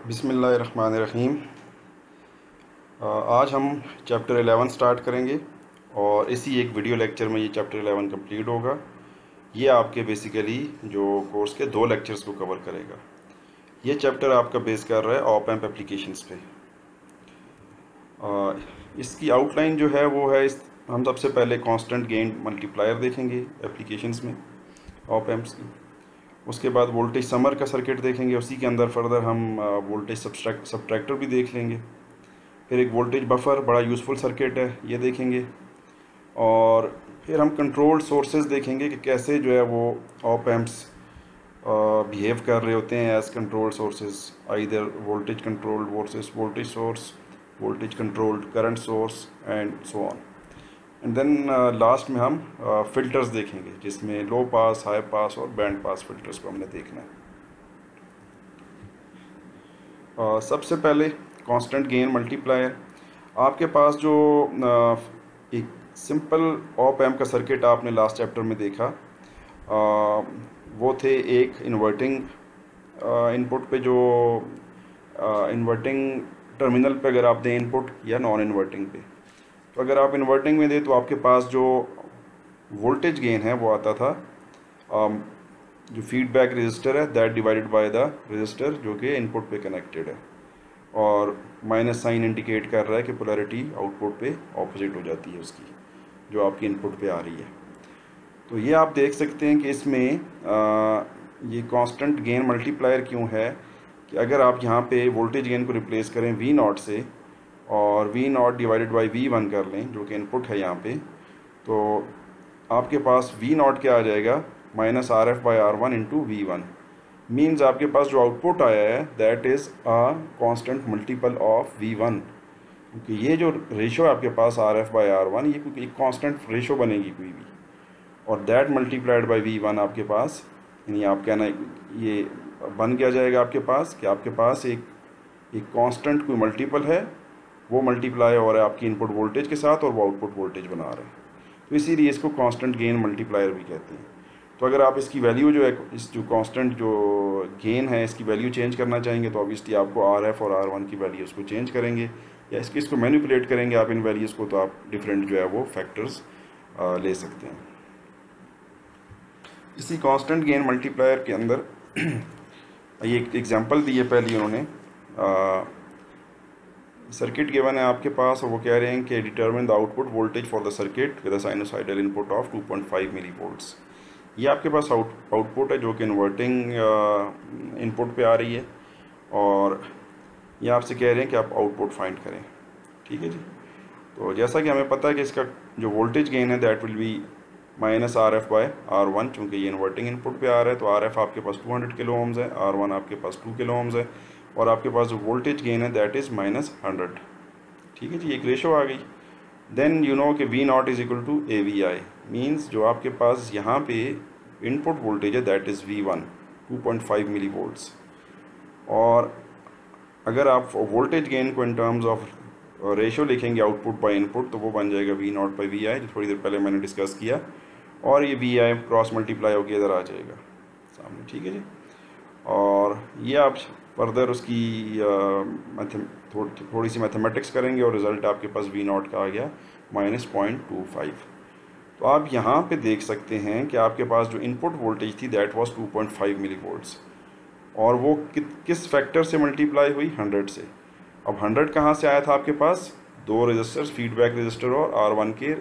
बिस्मिल्लाहिर्रहमानिर्रहीम। आज हम चैप्टर 11 स्टार्ट करेंगे और इसी एक वीडियो लेक्चर में ये चैप्टर 11 कंप्लीट होगा। ये आपके बेसिकली जो कोर्स के 2 लेक्चर्स को कवर करेगा। ये चैप्टर आपका बेस कर रहा है ऑप एम्प एप्लीकेशंस पे। इसकी आउटलाइन जो है वो है हम सबसे पहले कांस्टेंट गेन मल्टीप्लायर देखेंगे एप्लीकेशंस में ऑप एम्प्स की। उसके बाद वोल्टेज समर का सर्किट देखेंगे, उसी के अंदर फर्दर हम वोल्टेज सब्ट्रैक्टर भी देख लेंगे। फिर एक वोल्टेज बफर, बड़ा यूज़फुल सर्किट है, ये देखेंगे। और फिर हम कंट्रोल्ड सोर्सेज देखेंगे कि कैसे जो है वो ऑप एम्प्स बिहेव कर रहे होते हैं as controlled sources, either voltage controlled versus voltage source, voltage controlled current source and so on. And then last में हम फ़िल्टर्स देखेंगे, जिसमें लो पास, हाई पास और बैंड पास फ़िल्टर्स को हमने देखना है। सबसे पहले कांस्टेंट गेन मल्टीप्लायर। आपके पास जो एक सिंपल ऑप एम्प का सर्किट आपने लास्ट चैप्टर में देखा, वो थे एक इन्वर्टिंग इनपुट पे, जो इन्वर्टिंग टर्मिनल पे अगर आप दें इनपुट, या नॉन इन्वर्टिंग पे। तो अगर आप इन्वर्टिंग में दें तो आपके पास जो वोल्टेज गेन है वो आता था जो फीडबैक रेजिस्टर है that divided by the resistor जो कि इनपुट पे कनेक्टेड है, और माइनस साइन इंडिकेट कर रहा है कि पोलैरिटी आउटपुट पे ऑपोजिट हो जाती है उसकी, जो आपकी इनपुट पे आ रही है। तो ये आप देख सकते हैं कि इसमें ये कांस्टेंट गेन मल्टीप्लायर क्यों है कि अगर आप यहाँ पे वोल्टेज गेन को रिप्लेस करें वी नॉट से और we not divided by V1 कर लें, जो कि इनपुट है यहाँ पे, तो आपके पास वी नॉट क्या आ जाएगा, minus RF/R1 into V1। Means आपके पास जो आउटपुट आया है that is a constant multiple of V1, क्योंकि ये जो रेशो है आपके पास RF/R1, ये क्योंकि एक कांस्टेंट रेशो बनेगी कोई भी, और दैट मल्टीप्लाइड बाई V1 आपके पास, यानी आप कहना ये बन गया जाएगा आपके पास कि आपके पास एक कांस्टेंट कोई मल्टीपल है, वो मल्टीप्लाई हो रहा है आपकी इनपुट वोल्टेज के साथ और वो आउटपुट वोल्टेज बना रहा है। तो इसीलिए इसको कांस्टेंट गेन मल्टीप्लायर भी कहते हैं। तो अगर आप इसकी वैल्यू जो है, इस जो कांस्टेंट जो गेन है, इसकी वैल्यू चेंज करना चाहेंगे तो ऑब्वियसली आपको RF और R1 की वैल्यू उसको चेंज करेंगे, या इसको मैनिपुलेट करेंगे आप इन वैल्यूज़ को, तो आप डिफरेंट जो है वो फैक्टर्स ले सकते हैं। इसी कांस्टेंट गेन मल्टीप्लायर के अंदर ये एक एग्जांपल दी है पहले उन्होंने। सर्किट गिवन है आपके पास और वो कह रहे हैं कि determine the output voltage for the circuit with a sinusoidal input of 2.5 millivolts. ये आपके पास आउटपुट है जो कि इन्वर्टिंग इनपुट पे आ रही है, और ये आपसे कह रहे हैं कि आप आउटपुट फाइंड करें। ठीक है जी। तो जैसा कि हमें पता है कि इसका जो वोल्टेज गेन है that will be minus RF/R1, चूँकि ये इन्वर्टिंग इनपुट पे आ रहा है, तो RF आपके पास 200 किलो ओम्स है, R1 आपके पास 2 किलो ओम्स है, और आपके पास जो वोल्टेज गेन है दैट इज़ -100। ठीक है जी, एक रेशो आ गई। देन यू नो कि V0 is equal to AVI, means जो आपके पास यहाँ पे इनपुट वोल्टेज है that is V1 2.5 millivolts, और अगर आप वोल्टेज गेन को इन टर्म्स ऑफ रेशो लिखेंगे आउटपुट बाय इनपुट, तो वो बन जाएगा V0/VI, जो थोड़ी देर पहले मैंने डिस्कस किया, और ये VI क्रॉस मल्टीप्लाई होकर इधर आ जाएगा सामने। ठीक है जी। और ये आप फर्दर उसकी थोड़ी सी मैथमेटिक्स करेंगे और रिज़ल्ट आपके पास V0 का आ गया -0.25। तो आप यहाँ पे देख सकते हैं कि आपके पास जो इनपुट वोल्टेज थी दैट वाज 2.5 मिली वोल्ट्स, और वो किस फैक्टर से मल्टीप्लाई हुई, 100 से। अब 100 कहाँ से आया था आपके पास, 2 रजिस्टर्स, फीडबैक रजिस्टर और R1 के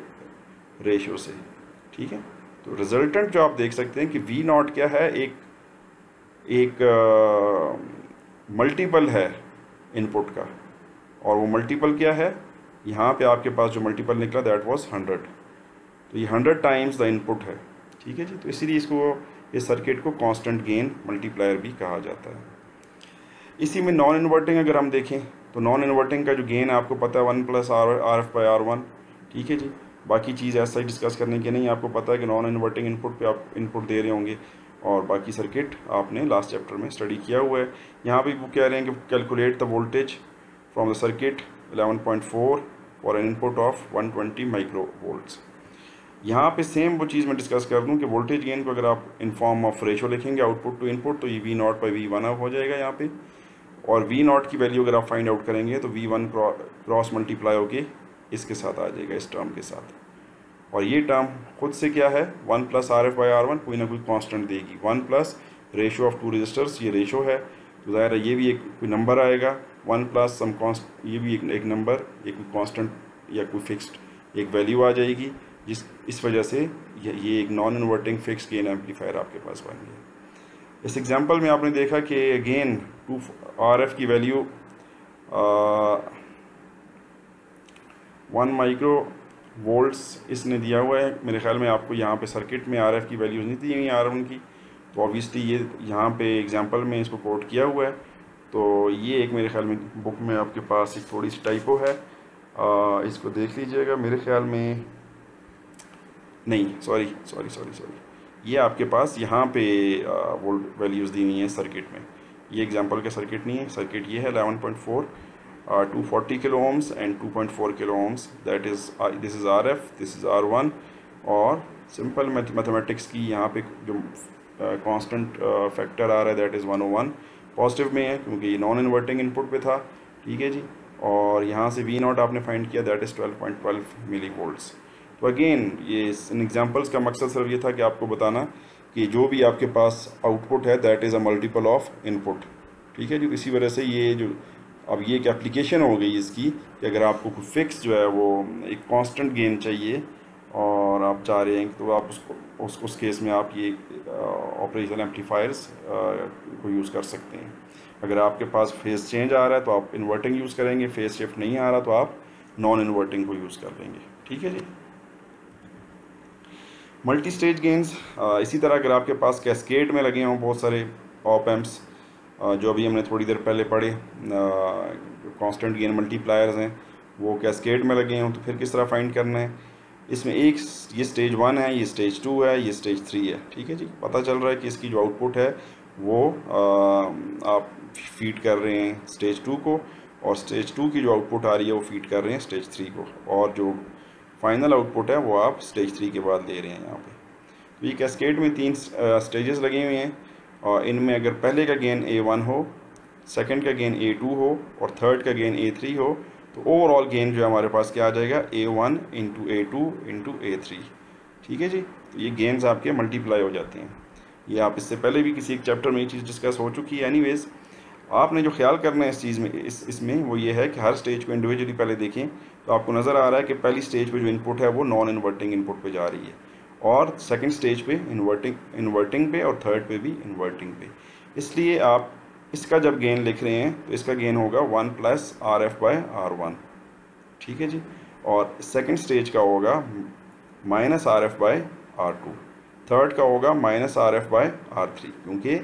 रेशियो से। ठीक है। तो रिजल्टेंट जो आप देख सकते हैं कि V0 क्या है, एक मल्टीपल है इनपुट का, और वो मल्टीपल क्या है, यहाँ पे आपके पास जो मल्टीपल निकला दैट वाज 100। तो ये 100 टाइम्स द इनपुट है। ठीक है जी। तो इसीलिए इस सर्किट को कांस्टेंट गेन मल्टीप्लायर भी कहा जाता है। इसी में नॉन इन्वर्टिंग अगर हम देखें तो नॉन इन्वर्टिंग का जो गेन है आपको पता है 1 + RF/R1। ठीक है जी। बाकी चीज़ ऐसा ही डिस्कस करने की नहीं, आपको पता है कि नॉन इन्वर्टिंग इनपुट पे आप इनपुट दे रहे होंगे, और बाकी सर्किट आपने लास्ट चैप्टर में स्टडी किया हुआ है। यहाँ भी वो कह रहे हैं कि calculate the voltage from the circuit 11.4 for an input of 120 micro volts. यहाँ पे सेम वो चीज़ मैं डिस्कस कर दूँ कि वोल्टेज गेन को अगर आप इन फॉर्म ऑफ रेशो लिखेंगे आउटपुट टू इनपुट, तो ये V0/V1 हो जाएगा यहाँ पे, और वी नॉट की वैल्यू अगर आप फाइंड आउट करेंगे तो V1 क्रॉस मल्टीप्लाई होके इसके साथ आ जाएगा, इस टर्म के साथ। और ये टर्म खुद से क्या है, 1 प्लस RF/R1 कोई ना कोई कांस्टेंट देगी। 1 plus ratio of two resistors, ये रेशो है, तो ज़ाहिर है ये भी एक कोई नंबर आएगा। 1 प्लस सम कॉन्स्ट, ये भी एक नंबर, एक कोई कांस्टेंट या कोई फिक्स्ड एक वैल्यू आ जाएगी, इस वजह से ये एक non inverting fix gain amplifier आपके पास बन गया। इस एग्जांपल में आपने देखा कि अगेन 2 RF की वैल्यू 1 माइक्रो वोल्ट्स इसने दिया हुआ है। मेरे ख्याल में आपको यहाँ पे सर्किट में RF की वैल्यूज़ नहीं दी हुई R1 की, तो ऑब्वियसली ये यहाँ पे एग्जांपल में इसको कोट किया हुआ है। तो ये एक मेरे ख्याल में बुक में आपके पास एक थोड़ी सी टाइपो है, इसको देख लीजिएगा। मेरे ख्याल में नहीं, सॉरी, ये आपके पास यहाँ पे वोल्ट वैल्यूज़ दी हुई हैं सर्किट में। ये एग्जांपल का सर्किट नहीं है, सर्किट ये है 11.4 240 kilo ohms and 2.4 kilo ohms, that is this is RF, this is R1। और सिंपल मैथमेटिक्स की यहाँ पे जो कांस्टेंट फैक्टर आ रहा है दैट इज़ 101 पॉजिटिव में है, क्योंकि ये नॉन इन्वर्टिंग इनपुट पे था, ठीक है जी। और यहाँ से V नॉट आपने फाइंड किया, दैट इज़ 12.12 मिली वोल्ट्स। तो अगेन ये इन एग्जांपल्स का मकसद सिर्फ ये था कि आपको बताना कि जो भी आपके पास आउटपुट है that is a multiple of input, ठीक है जी। इसी वजह से ये जो अब ये एक एप्लीकेशन हो गई इसकी कि अगर आपको कोई फिक्स जो है वो एक कांस्टेंट गेन चाहिए और आप चाह रहे हैं तो आप उसको उस केस में आप ये ऑपरेशनल एम्पलीफायर्स को यूज़ कर सकते हैं। अगर आपके पास फेस चेंज आ रहा है तो आप इन्वर्टिंग यूज़ करेंगे, फेस शिफ्ट नहीं आ रहा तो आप नॉन इन्वर्टिंग को यूज़ कर लेंगे, ठीक है जी। मल्टी स्टेज गेन्स, इसी तरह अगर आपके पास कैस्केड में लगे हों बहुत सारे ऑप एम्प्स, जो अभी हमने थोड़ी देर पहले पढ़े कांस्टेंट गेन मल्टीप्लायर्स हैं, वो कैस्केड में लगे हों तो फिर किस तरह फाइंड करना है। इसमें एक ये स्टेज 1 है, ये स्टेज 2 है, ये स्टेज 3 है, ठीक है जी। पता चल रहा है कि इसकी जो आउटपुट है वो आप फीड कर रहे हैं स्टेज 2 को, और स्टेज 2 की जो आउटपुट आ रही है वो फीड कर रहे हैं स्टेज 3 को, और जो फाइनल आउटपुट है वो आप स्टेज 3 के बाद ले रहे हैं यहाँ पे। तो ये कैस्केड में 3 स्टेजेस लगे हुए हैं, और इनमें अगर पहले का गेन A1 हो, सेकंड का गेन A2 हो और थर्ड का गेन A3 हो, तो ओवरऑल गेन जो है हमारे पास क्या आ जाएगा, A1 into A2 into A3, ठीक है जी। तो ये गेन्स आपके मल्टीप्लाई हो जाते हैं। ये आप इससे पहले भी किसी एक चैप्टर में ये चीज़ डिस्कस हो चुकी है। एनीवेज, आपने जो ख्याल करना है इस चीज़ में इसमें वो ये है कि हर स्टेज को इंडिविजुअली पहले देखें तो आपको नज़र आ रहा है कि पहली स्टेज पे जो इनपुट है वो नॉन इन्वर्टिंग इनपुट पे जा रही है, और सेकंड स्टेज पे इन्वर्टिंग पे, और थर्ड पे भी इन्वर्टिंग पे। इसलिए आप इसका जब गेन लिख रहे हैं तो इसका गेन होगा 1 प्लस RF/R1, ठीक है जी। और सेकंड स्टेज का होगा माइनस RF/R2, थर्ड का होगा माइनस RF/R3, क्योंकि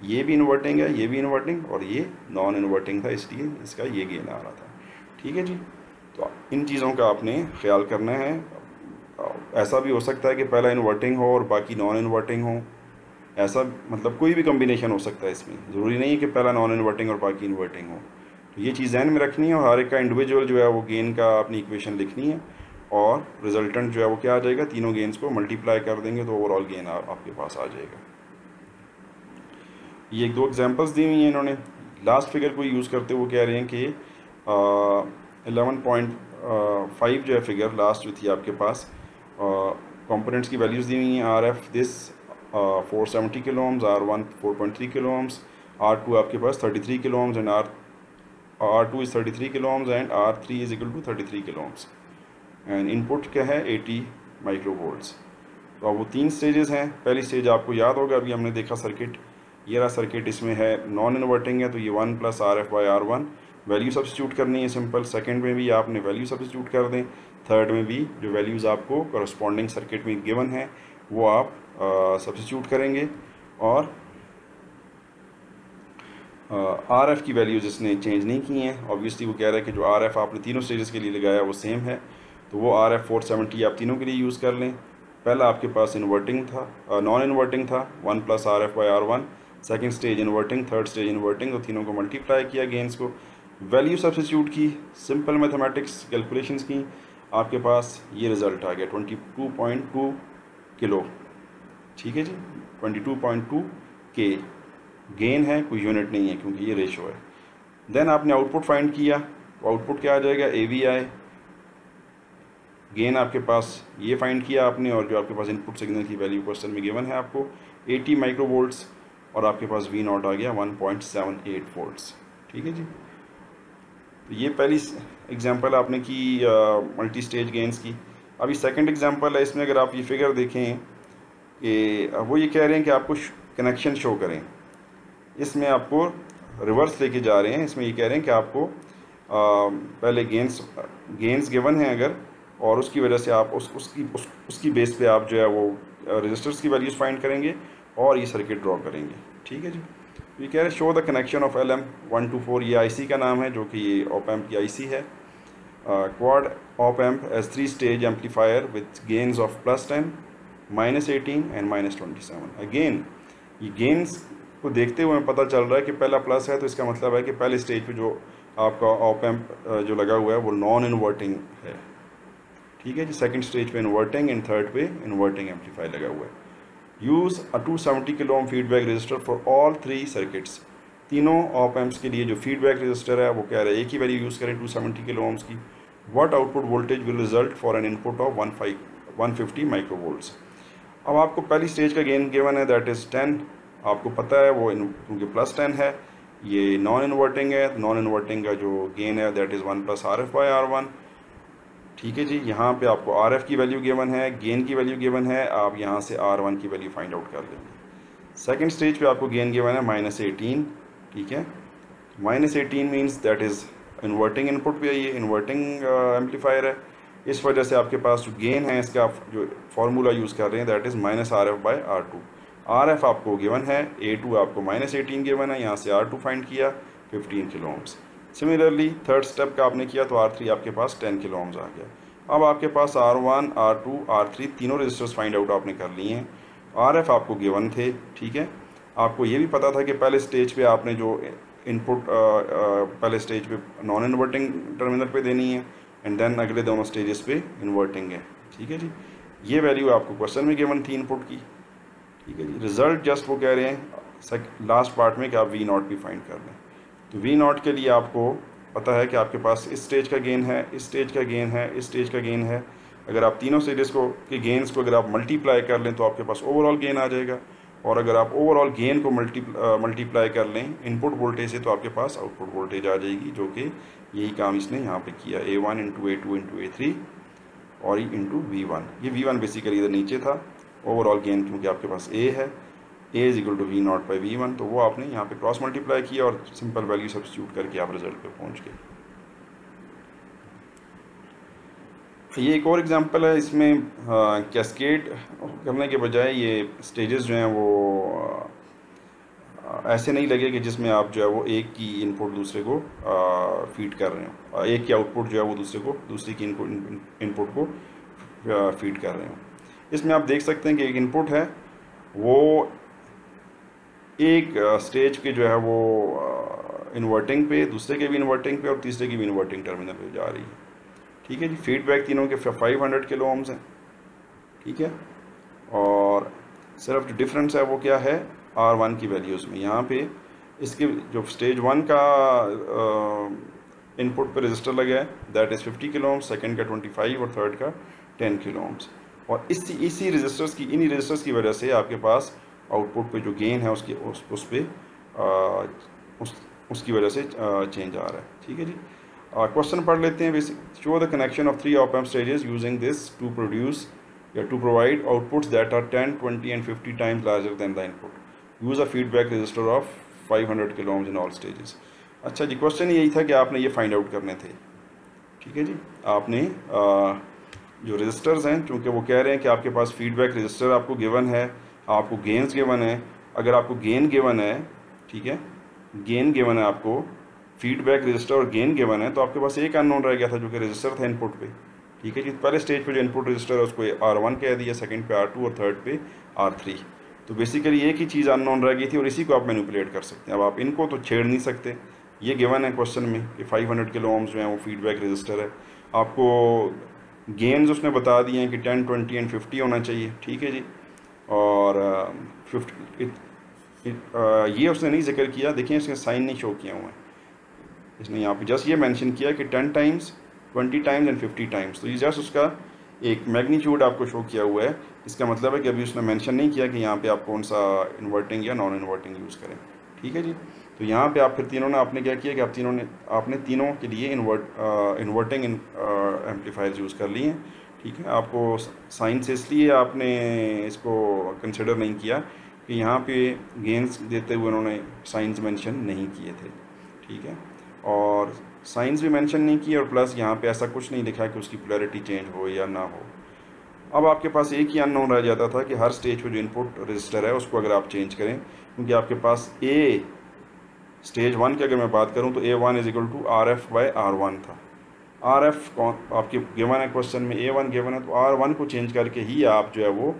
ये भी इन्वर्टिंग है, ये भी इन्वर्टिंग, और ये नॉन इन्वर्टिंग था, इसलिए इसका ये गेन आ रहा था, ठीक है जी। तो इन चीज़ों का आपने ख्याल करना है। ऐसा भी हो सकता है कि पहला इन्वर्टिंग हो और बाकी नॉन इन्वर्टिंग हो, ऐसा मतलब कोई भी कम्बिनेशन हो सकता है इसमें, ज़रूरी नहीं है कि पहला नॉन इन्वर्टिंग और बाकी इन्वर्टिंग हो। तो ये चीज़ ध्यान में रखनी है, और हर एक का इंडिविजुअल जो है वो गेन का अपनी इक्वेशन लिखनी है, और रिजल्टेंट जो है वो क्या आ जाएगा, तीनों गेन्स को मल्टीप्लाई कर देंगे तो ओवरऑल गेन आपके पास आ जाएगा। ये 1-2 एग्जांपल्स दी हुई हैं इन्होंने। लास्ट फिगर को यूज़ करते हुए कह रहे हैं कि 11.5 जो है फिगर लास्ट जो थी आपके पास, कंपोनेंट्स की वैल्यूज़ दी हुई हैं। RF this 470 kilo ohms, R1 4.3 kilo ohms, R2 आपके पास 33 kilo ohms and R2 is 33 kilo ohms and R3 is equal to 33 kilo ohms, and input क्या है 80 माइक्रो वोल्ट्स। तो अब वो 3 स्टेजेस हैं। पहली स्टेज आपको याद होगा, अभी हमने देखा सर्किट, ये रहा सर्किट, इसमें है नॉन इन्वर्टिंग है तो ये 1 प्लस RF/R1 वैल्यू सब्स्टिट्यूट करनी है सिंपल। सेकंड में भी आपने वैल्यू सब्स्टिट्यूट कर दें, थर्ड में भी जो वैल्यूज़ आपको करस्पॉन्डिंग सर्किट में गिवन है वो आप सब्स्टिट्यूट करेंगे, और RF की वैल्यूज़ इसने चेंज नहीं की हैं। ऑब्वियसली वो कह रहा है कि जो RF आपने तीनों स्टेजेस के लिए लगाया वो सेम है, तो वो RF 470 आप तीनों के लिए यूज़ कर लें। पहला आपके पास इन्वर्टिंग था, नॉन इन्वर्टिंग था 1 plus RF/R1, second stage inverting, third stage inverting, तो तीनों को मल्टीप्लाई किया, गेन्स को वैल्यू सब्स्टिट्यूट की, सिंपल मैथमेटिक्स कैलकुलेशंस की, आपके पास ये रिज़ल्ट आ गया 22.2 किलो, ठीक है जी। 22.2 के गेन है, कोई यूनिट नहीं है क्योंकि ये रेशो है। देन आपने आउटपुट फाइंड किया, तो आउटपुट क्या आ जाएगा, AVI। गेन आपके पास ये फाइंड किया आपने, और जो आपके पास इनपुट सिग्नल की वैल्यू क्वेश्चन में गिवन है आपको 80 माइक्रोवोल्ट्स, और आपके पास V0 आ गया 1.78 वोल्ट्स। ठीक है जी। तो ये पहली एग्जांपल आपने की मल्टी स्टेज गेन्स की। अभी सेकंड एग्जांपल है, इसमें अगर आप ये फिगर देखें कि वो ये कह रहे हैं कि आपको कनेक्शन शो करें। इसमें आपको रिवर्स लेके जा रहे हैं। इसमें ये कह रहे हैं कि आपको पहले गेन्स गिवन है अगर, और उसकी वजह से आप उसकी बेस पे आप जो है वो रजिस्टर्स की वैल्यूज़ फाइंड करेंगे और ये सर्किट ड्रॉ करेंगे। ठीक है जी। ये कह रहे हैं show the connection of LM124, ये IC का नाम है जो कि ये ऑप एम्प की IC है। Quad op amp as 3 stage amplifier with gains of +10, -18 and -27। Again ये गेन्स को देखते हुए पता चल रहा है कि पहला प्लस है, तो इसका मतलब है कि पहले स्टेज पे जो आपका ऑप एम्प जो लगा हुआ है वो नॉन इन्वर्टिंग है। ठीक है जी। सेकंड स्टेज पे इन्वर्टिंग एंड थर्ड पे इन्वर्टिंग एम्पलीफायर लगा हुआ है। Use a 270 kilo ohm feedback register for all 3 circuits. तीनों ऑप एम्प्स के लिए जो फीडबैक रजिस्टर है वो कह रहा है एक ही वैल्यू यूज़ करें 270 किलो ओम्स की। What output voltage will result for an input of 150 microvolts. अब आपको पहली स्टेज का गेन गिवन है दैट इज़ 10, आपको पता है वो क्योंकि +10 है, ये नॉन इन्वर्टिंग है। नॉन इन्वर्टिंग का जो गेन है दैट इज़ 1 + RF/R1। ठीक है जी। यहाँ पे आपको RF की वैल्यू गिवन है, गेन की वैल्यू गिवन है, आप यहाँ से R1 की वैल्यू फाइंड आउट कर लेंगे। सेकंड स्टेज पे आपको गेन गिवन है -18। ठीक है। -18 means that is inverting input पे, ये इन्वर्टिंग एम्पलीफायर है। इस वजह से आपके पास जो गेन है इसका आप जो फार्मूला यूज़ कर रहे हैं दैट इज़ -RF/R2। RF आपको गिवन है, A2 आपको -18 गिवन है, यहाँ से R2 फाइंड किया 15 kilo ohms. Similarly third step का आपने किया तो R3 आपके पास 10 किलो ओम्स आ गया। अब आपके पास R1, R2, R3 तीनों रजिस्टर्स फाइंड आउट आपने कर लिए हैं। RF आपको गिवन थे। ठीक है। आपको ये भी पता था कि पहले स्टेज पे आपने जो इनपुट पहले स्टेज पे नॉन इन्वर्टिंग टर्मिनल पे देनी है, एंड देन अगले दोनों स्टेजेस पे इन्वर्टिंग है। ठीक है जी। ये वैल्यू आपको क्वेश्चन में गिवन थी इनपुट की। ठीक है जी। रिजल्ट जस्ट वो कह रहे हैं लास्ट पार्ट में कि आप V0 भी फाइंड कर लें। तो V0 के लिए आपको पता है कि आपके पास इस स्टेज का गेन है, इस स्टेज का गेन है, इस स्टेज का गेन है। अगर आप तीनों स्टेजेस को के गेन्स को अगर आप मल्टीप्लाई कर लें तो आपके पास ओवरऑल गेन आ जाएगा, और अगर आप ओवरऑल गेन को मल्टीप्लाई कर लें इनपुट वोल्टेज से तो आपके पास आउटपुट वोल्टेज आ जाएगी, जो कि यही काम इसने यहाँ पे किया, A1 × A2 × A3 और × V1। ये V1 बेसिकली इधर नीचे था। ओवरऑल गेन क्योंकि आपके पास A है, A = V0/V1, तो वो आपने यहाँ पे क्रॉस मल्टीप्लाई किया और सिंपल वैल्यू सब्स्टिट्यूट करके आप रिजल्ट पे पहुँच गए। ये एक और एग्जांपल है। इसमें कैस्केड करने के बजाय ये स्टेजेस जो हैं वो ऐसे नहीं लगे कि जिसमें आप जो है वो एक की इनपुट दूसरे को फीड कर रहे हो, एक की आउटपुट जो है वो दूसरे की इनपुट को फीड कर रहे हो। इसमें आप देख सकते हैं कि एक इनपुट है वो एक स्टेज के जो है वो इन्वर्टिंग पे, दूसरे के भी इन्वर्टिंग पे और तीसरे की भी इन्वर्टिंग टर्मिनल पे जा रही है। ठीक है जी। फीडबैक तीनों के 500 किलो ओम्स हैं। ठीक है। और सिर्फ जो डिफरेंस है वो क्या है, R1 की वैल्यूज़ में। यहाँ पे इसके जो स्टेज 1 का इनपुट पे रजिस्टर लगा है that is 50 kilo ohms, second का 25 और थर्ड का 10 किलो ओम्स। और इसी रजिस्टर्स की इन्हीं रजिस्टर्स की वजह से आपके पास आउटपुट पे जो गेन है उसकी वजह से चेंज आ रहा है। ठीक है जी। क्वेश्चन पढ़ लेते हैं। Show the connection of 3 op amp stages using this to produce या to provide outputs that are 10, 20 and 50 times larger than the input. Use a feedback resistor of 500 kilo ohms in all stages. अच्छा जी। Question यही था कि आपने ये find out करने थे। ठीक है जी। आपने जो रजिस्टर्स हैं, चूँकि वो कह रहे हैं कि आपके पास फीडबैक रजिस्टर आपको गिवन है, आपको गेन्स गिवन है। अगर आपको गेन गिवन है, ठीक है, गेन गिवन है, आपको फीडबैक रजिस्टर और गेन गिवन है, तो आपके पास एक अननोन रह गया था जो कि रजिस्टर था इनपुट पे। ठीक है जी। पहले स्टेज पे जो इनपुट रजिस्टर है उसको R1 कह दिया, सेकंड पे R2 और थर्ड पे R3। तो बेसिकली एक ही चीज़ अननोन रह गई थी और इसी को आप मैनिपुलेट कर सकते हैं। अब आप इनको तो छेड़ नहीं सकते। ये गिवन है क्वेश्चन में कि 500 किलो ओम्स जो है वो फीडबैक रजिस्टर है। आपको गेन्स उसने बता दिए हैं कि 10, 20 एंड 50 होना चाहिए। ठीक है जी। और 50 ये उसने नहीं जिक्र किया। देखिए इसके साइन नहीं शो किया हुआ है। इसने यहाँ पे जस्ट ये मेंशन किया कि 10 टाइम्स, 20 टाइम्स एंड 50 टाइम्स। तो ये जस्ट उसका एक मैग्नीट्यूड आपको शो किया हुआ है। इसका मतलब है कि अभी उसने मेंशन नहीं किया कि यहाँ पे आप कौन सा इन्वर्टिंग या नॉन इन्वर्टिंग यूज़ करें। ठीक है जी। तो यहाँ पे आप फिर तीनों ने आपने क्या किया कि आपने तीनों के लिए इन्वर्टिंग एम्पलीफायर्स यूज़ कर लिए हैं। ठीक है, आपको साइन से इसलिए आपने इसको कंसिडर नहीं किया कि यहाँ पे गेन्स देते हुए उन्होंने साइंस मेंशन नहीं किए थे। ठीक है, और साइंस भी मेंशन नहीं किए और प्लस यहाँ पे ऐसा कुछ नहीं लिखा कि उसकी पोलैरिटी चेंज हो या ना हो। अब आपके पास एक ही अननोन रह जाता था कि हर स्टेज पे जो इनपुट रजिस्टर है उसको अगर आप चेंज करें, क्योंकि आपके पास स्टेज 1 की अगर मैं बात करूं तो A1 = RF/R1 था। RF आपके गिवन है क्वेश्चन में, A1 गिवन है, तो R1 को चेंज करके ही आप जो है वो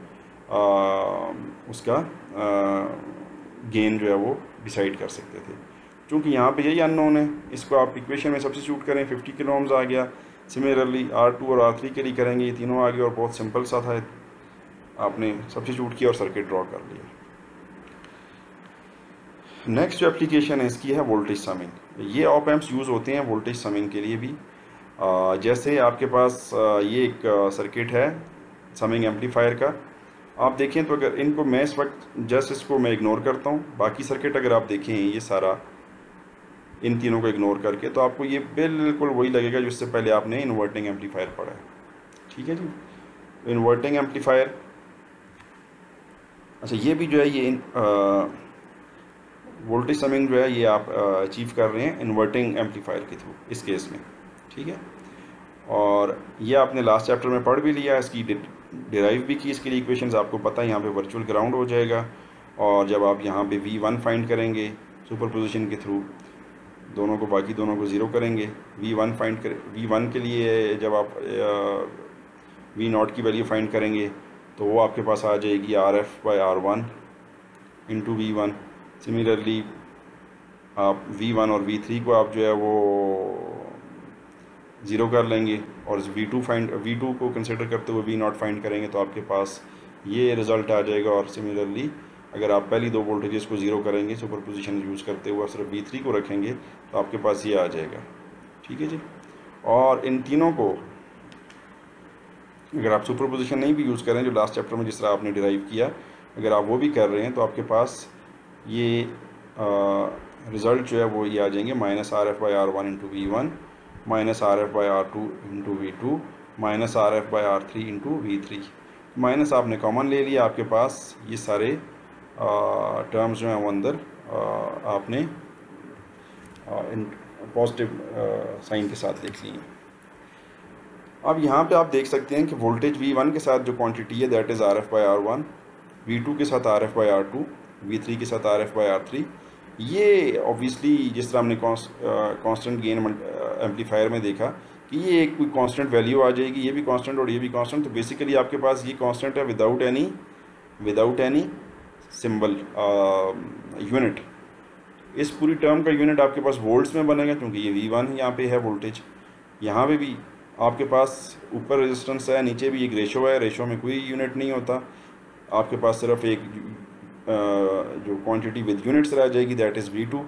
उसका गेन जो है वो डिसाइड कर सकते थे। क्योंकि यहाँ पे यही अननोन है, इसको आप इक्वेशन में सब्स्टिट्यूट करें, 50 किलो ओम्स आ गया। सिमिलरली R2 और R3 के लिए करेंगे, ये तीनों आ गए और बहुत सिंपल सा था, आपने सब्स्टिट्यूट किया और सर्किट ड्रॉ कर लिया। नेक्स्ट जो एप्लीकेशन है इसकी है वोल्टेज समिंग। ये ऑप एम्प्स यूज़ होते हैं वोल्टेज समिंग के लिए भी। जैसे आपके पास ये एक सर्किट है समिंग एम्पलीफायर का, आप देखें तो अगर इनको मैं इस वक्त जस्ट इसको मैं इग्नोर करता हूँ, बाकी सर्किट अगर आप देखें ये सारा इन तीनों को इग्नोर करके, तो आपको ये बिल्कुल वही लगेगा जिससे पहले आपने इन्वर्टिंग एम्पलीफायर पढ़ा है। ठीक है जी, तो इन्वर्टिंग एम्पलीफायर, अच्छा ये भी जो है ये वोल्टेज समिंग जो है ये आप अचीव कर रहे हैं इन्वर्टिंग एम्पलीफायर के थ्रू इस केस में। ठीक है, और ये आपने लास्ट चैप्टर में पढ़ भी लिया, इसकी डिराइव भी की, इसके लिए इक्वेशंस आपको पता है। यहाँ पे वर्चुअल ग्राउंड हो जाएगा, और जब आप यहाँ पे V1 फाइंड करेंगे सुपरपोजिशन के थ्रू, दोनों को बाकी दोनों को ज़ीरो करेंगे, V1 के लिए जब आप V0 की वैल्यू फाइंड करेंगे तो वो आपके पास आ जाएगी RF/R1 इंटू V1। सिमिलरली आप V1 और V3 को आप जो है वो ज़ीरो कर लेंगे और V2 को कंसिडर करते हुए V0 फाइंड करेंगे तो आपके पास ये रिज़ल्ट आ जाएगा। और सिमिलरली अगर आप पहली दो वोल्टेजेस को ज़ीरो करेंगे सुपरपोजिशन यूज़ करते हुए और सिर्फ V3 को रखेंगे तो आपके पास ये आ जाएगा। ठीक है जी, और इन तीनों को अगर आप सुपरपोजिशन नहीं भी यूज़ करें, जो लास्ट चैप्टर में जिस तरह आपने डिराइव किया, अगर आप वो भी कर रहे हैं तो आपके पास ये रिज़ल्ट जो है वो ये आ जाएंगे -RF/R1 into V1, -RF/R2 into V2, -RF/R3 into V3। Minus आपने कॉमन ले लिया, आपके पास ये सारे टर्म्स जो हैं वो अंदर आपने पॉजिटिव साइन के साथ लिख लिए। अब यहाँ पे आप देख सकते हैं कि वोल्टेज V1 के साथ जो क्वांटिटी है दैट इज़ RF/R1, V2 के साथ RF/R2, V3 के साथ RF/R3। ये ऑब्वियसली जिस तरह हमने कांस्टेंट गेन एम्पलीफायर में देखा कि ये एक कोई कांस्टेंट वैल्यू आ जाएगी, ये भी कांस्टेंट और ये भी कांस्टेंट। तो बेसिकली आपके पास ये कांस्टेंट है विदाउट एनी सिंबल यूनिट। इस पूरी टर्म का यूनिट आपके पास वोल्ट्स में बनेगा, क्योंकि ये V1 यहाँ पे है वोल्टेज। यहाँ पे भी आपके पास ऊपर रेजिस्टेंस है, नीचे भी एक रेशो है, रेशो में कोई यूनिट नहीं होता, आपके पास सिर्फ एक जो क्वांटिटी विद यूनिट्स रह जाएगी दैट इज़ V2।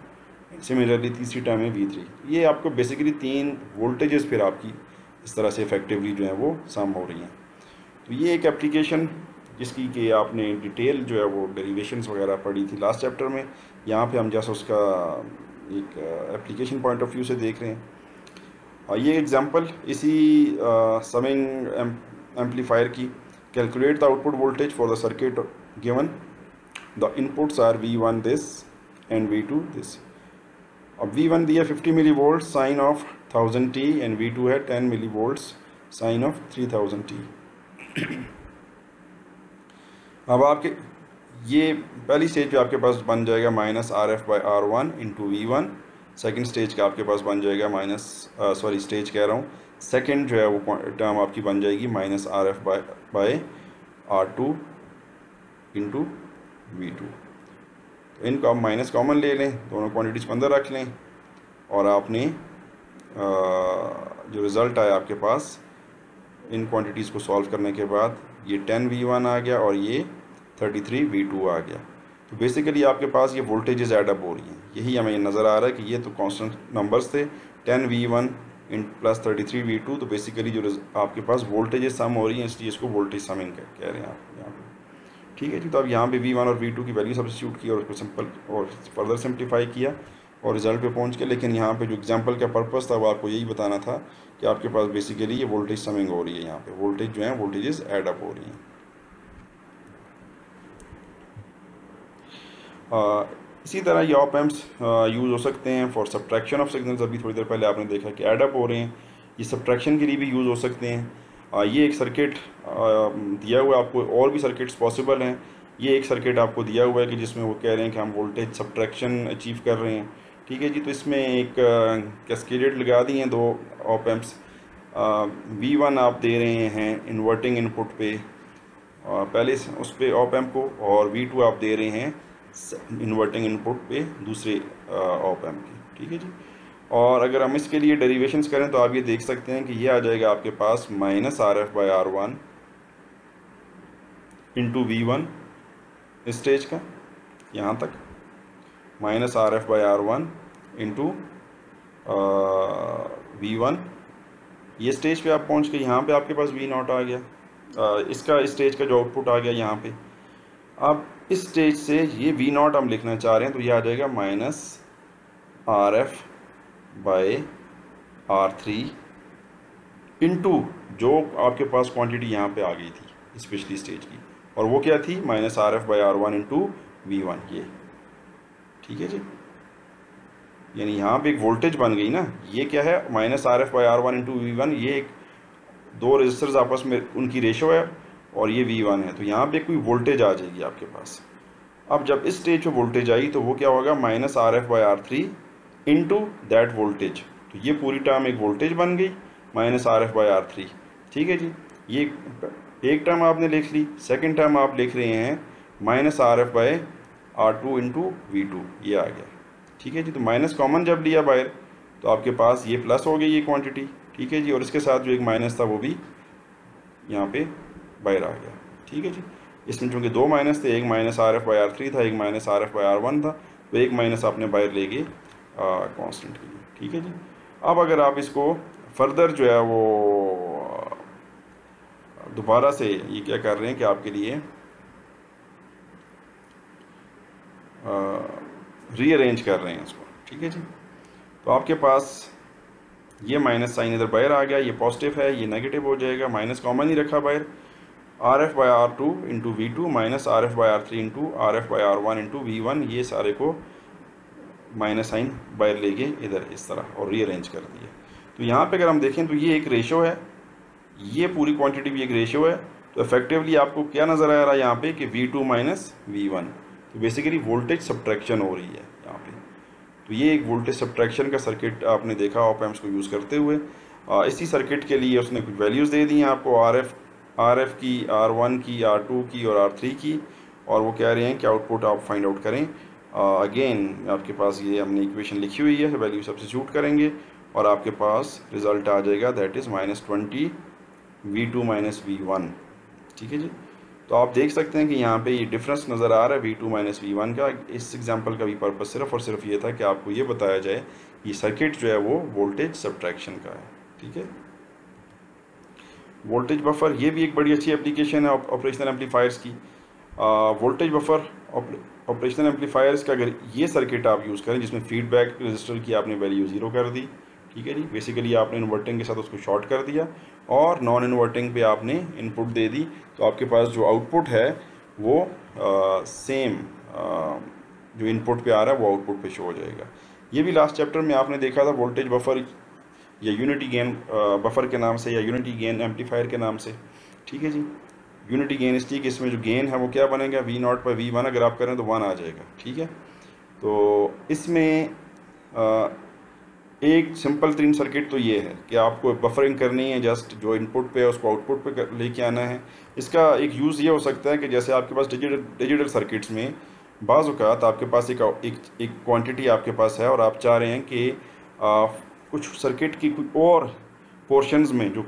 सिमिलरली तीसरी टर्म है V3। ये आपको बेसिकली तीन वोल्टेजेस फिर आपकी इस तरह से इफेक्टिवली जो है वो सम हो रही हैं। तो ये एक एप्लीकेशन जिसकी कि आपने डिटेल जो है वो डेरिवेशंस वगैरह पढ़ी थी लास्ट चैप्टर में, यहाँ पे हम जैसा उसका एक एप्लीकेशन पॉइंट ऑफ व्यू से देख रहे हैं। ये एग्जांपल इसी समिंग एम्पलीफायर की, calculate the output voltage for the circuit given, the inputs are V1 this and V2 this. अब V1 दिया 50 millivolt sine of 1000T and V2 है 10 मिली वोल्ट्स साइन ऑफ 3000T। अब आपके ये पहली stage पे आपके पास बन जाएगा -RF/R1 into V1। Second stage का आपके पास बन जाएगा स्टेज कह रहा हूँ, सेकेंड जो है वो टर्म आपकी बन जाएगी -RF/R2 इंटू V2। तो इनको आप माइनस कॉमन ले लें, दोनों क्वांटिटीज़ को अंदर रख लें, और आपने जो रिज़ल्ट आया आपके पास इन क्वांटिटीज़ को सॉल्व करने के बाद ये 10 V1 आ गया और ये 33 V2 आ गया। तो बेसिकली आपके पास ये वोल्टेजेस ऐड अप हो रही हैं, यही हमें नज़र आ रहा है कि ये तो कांस्टेंट नंबर्स थे 10V1 इन प्लस 33V2, तो बेसिकली जो आपके पास वोल्टेजेस सम हो रही हैं इसलिए इसको वोल्टेज समिंग कह रहे हैं आप यहाँ पे। ठीक है जी, तो अब यहाँ पे V1 और V2 की वैल्यू सब्स्टिट्यूट की और उसको सिंपल और फर्दर सिंप्लीफाई किया और रिजल्ट पे पहुँच के। लेकिन यहाँ पे जो एग्जाम्पल का पर्पस था वो आपको यही बताना था कि आपके पास बेसिकली ये वोल्टेज समिंग हो रही है, यहाँ पे वोल्टेज जो है वोल्टेजेस ऐड अप हो रही हैं। इसी तरह ये ऑप एम्प्स यूज़ हो सकते हैं फॉर सब्ट्रैक्शन ऑफ सिग्नल्स। अभी थोड़ी देर पहले आपने देखा कि ऐड अप हो रहे हैं, ये सब्ट्रैक्शन के लिए भी यूज़ हो सकते हैं। ये एक सर्किट दिया हुआ है आपको, और भी सर्किट्स पॉसिबल हैं। ये एक सर्किट आपको दिया हुआ है कि जिसमें वो कह रहे हैं कि हम वोल्टेज सब्ट्रैक्शन अचीव कर रहे हैं। ठीक है जी, तो इसमें एक कैस्केडेड लगा दी हैं 2 ऑप एम्प्स। V1 आप दे रहे हैं इन्वर्टिंग इनपुट पे पहले उस पे ऑप एम्प को, और V2 आप दे रहे हैं इन्वर्टिंग इनपुट पे दूसरे ऑप एम्प की। ठीक है जी, और अगर हम इसके लिए डेरिवेशंस करें तो आप ये देख सकते हैं कि ये आ जाएगा आपके पास -RF/R1 इंटू V1 इस स्टेज का, यहाँ तक -RF/R1 इंटू V1। ये स्टेज पे आप पहुँच के यहाँ पे आपके पास V0 आ गया, इसका इस स्टेज का जो आउटपुट आ गया यहाँ पे। अब इस स्टेज से ये V0 हम लिखना चाह रहे हैं तो ये आ जाएगा -RF/R3 इंटू जो आपके पास क्वांटिटी यहाँ पे आ गई थी इस पिछली स्टेज की, और वो क्या थी -RF/R1 इंटू V1 ये। ठीक है जी, यानी यहाँ पे एक वोल्टेज बन गई ना, ये क्या है -RF/R1 इंटू V1, ये एक 2 रेजिस्टर्स आपस में उनकी रेशो है और ये V1 है, तो यहाँ पे कोई वोल्टेज आ जाएगी आपके पास। अब जब इस स्टेज पे वोल्टेज आई तो वो क्या होगा -RF/R3 इंटू दैट वोल्टेज, तो ये पूरी टर्म एक वोल्टेज बन गई -RF/R3। ठीक है जी, ये एक टर्म आपने लिख ली। सेकंड टर्म आप लिख रहे हैं -RF/R2 इंटू V2, ये आ गया। ठीक है जी, तो माइनस कॉमन जब लिया बाहर तो आपके पास ये प्लस हो गई ये क्वांटिटी। ठीक है जी, और इसके साथ जो एक माइनस था वो भी यहाँ पे बाहर आ गया। ठीक है जी, इसमें चूँकि 2 माइनस थे, एक -RF/R3 था, एक -RF/R1 था, तो एक माइनस आपने बाहर ले गए कॉन्स्टेंट के लिए। ठीक है जी, अब अगर आप इसको फर्दर जो है वो दोबारा से ये क्या कर रहे हैं कि आपके लिए रीअरेंज कर रहे हैं इसको। ठीक है जी, तो आपके पास ये माइनस साइन इधर बाहर आ गया, ये पॉजिटिव है, ये नेगेटिव हो जाएगा, माइनस कॉमन ही रखा बाहर। RF/R2 into V2 -RF/R3 into RF/R1 into V1, ये सारे को माइनस साइन बाहर ले गए इधर इस तरह और रीअरेंज कर दिए। तो यहाँ पे अगर हम देखें तो ये एक रेशो है, ये पूरी क्वांटिटी भी एक रेशो है, तो इफेक्टिवली आपको क्या नज़र आ रहा है यहाँ पे कि V2 माइनस V1, तो बेसिकली वोल्टेज सब्ट्रैक्शन हो रही है यहाँ पे। तो ये एक वोल्टेज सब्ट्रैक्शन का सर्किट आपने देखा ऑप एम्प्स को यूज़ करते हुए। इसी सर्किट के लिए उसने कुछ वैल्यूज़ दे दी हैं आपको, RF की, R1 की, R2 की और R3 की, और वो कह रहे हैं कि आउटपुट आप फाइंड आउट करें। अगेन आपके पास ये हमने इक्वेशन लिखी हुई है, वैल्यू सब्स्टिट्यूट करेंगे और आपके पास रिज़ल्ट आ जाएगा that is -20 V2 minus V1। ठीक है जी, तो आप देख सकते हैं कि यहाँ पे ये डिफरेंस नज़र आ रहा है V2 माइनस V1 का। इस एग्जांपल का भी पर्पस सिर्फ और सिर्फ ये था कि आपको ये बताया जाए कि सर्किट जो है वो वोल्टेज सब्ट्रैक्शन का है। ठीक है, वोल्टेज बफर ये भी एक बड़ी अच्छी एप्लीकेशन है ऑपरेशनल एम्पलीफायर्स की। वोल्टेज बफर ऑपरेशनल एम्पलीफायर्स का अगर ये सर्किट आप यूज़ करें जिसमें फीडबैक रजिस्टर की आपने वैल्यू 0 कर दी। ठीक है जी, बेसिकली आपने इन्वर्टिंग के साथ उसको शॉर्ट कर दिया और नॉन इन्वर्टिंग पे आपने इनपुट दे दी, तो आपके पास जो आउटपुट है वो सेम जो इनपुट पे आ रहा है वो आउटपुट पे शो हो जाएगा। ये भी लास्ट चैप्टर में आपने देखा था वोल्टेज बफर या यूनिटी गेन बफर के नाम से या यूनिटी गेन एम्पलीफायर के नाम से। ठीक है जी, यूनिटी गेन इसलिए कि इसमें जो गेन है वो क्या बनेगा V0 पर V1 अगर आप करें तो 1 आ जाएगा। ठीक है, तो इसमें एक सिंपल तरीन सर्किट तो ये है कि आपको बफरिंग करनी है, जस्ट जो इनपुट पे है उसको आउटपुट पे लेके आना है। इसका एक यूज़ ये हो सकता है कि जैसे आपके पास डिजिटल सर्किट्स में बाज़ औक़ात आपके पास एक क्वांटिटी आपके पास है और आप चाह रहे हैं कि कुछ सर्किट की कुछ और पोर्शंस में जो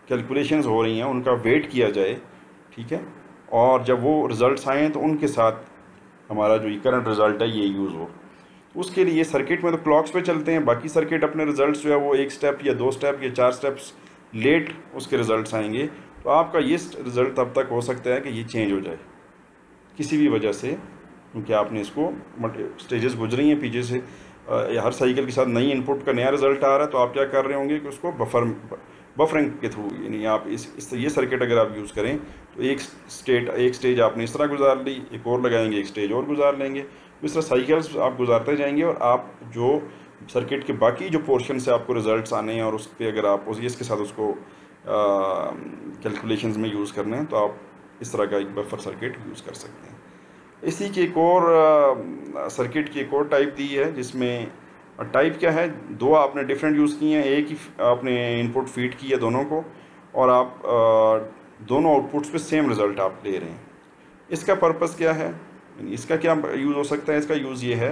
कैलकुलेशंस हो रही हैं उनका वेट किया जाए। ठीक है, और जब वो रिज़ल्ट्स आएँ तो उनके साथ हमारा जो करंट रिज़ल्ट है ये यूज़ हो। उसके लिए सर्किट में तो क्लॉक्स पे चलते हैं, बाकी सर्किट अपने रिजल्ट्स जो है वो 1 स्टेप या 2 स्टेप या 4 स्टेप्स लेट उसके रिजल्ट्स आएंगे। तो आपका ये रिज़ल्ट तब तक हो सकता है कि ये चेंज हो जाए किसी भी वजह से, क्योंकि आपने इसको स्टेजेस गुजरी हैं पीछे से, हर साइकिल के साथ नई इनपुट का नया रिजल्ट आ रहा है। तो आप क्या कर रहे होंगे कि उसको बफरिंग के थ्रू, यानी आप ये सर्किट अगर आप यूज़ करें तो एक स्टेज आपने इस तरह गुजार ली, एक और लगाएंगे, एक स्टेज और गुजार लेंगे, इस तरह साइकिल्स आप गुजारते जाएंगे। और आप जो सर्किट के बाकी जो पोर्शन से आपको रिजल्ट्स आने हैं और उस पर अगर आप इसके साथ उसको कैलकुलेशंस में यूज़ करना है तो आप इस तरह का एक बफर सर्किट यूज़ कर सकते हैं। इसी की एक और सर्किट की एक और टाइप दी है, जिसमें टाइप क्या है, दो आपने डिफरेंट यूज़ किए हैं, एक ही आपने इनपुट फीड की है दोनों को, और आप दोनों आउटपुट्स पे सेम रिज़ल्ट आप ले रहे हैं। इसका पर्पस क्या है, इसका क्या यूज़ हो सकता है? इसका यूज़ ये है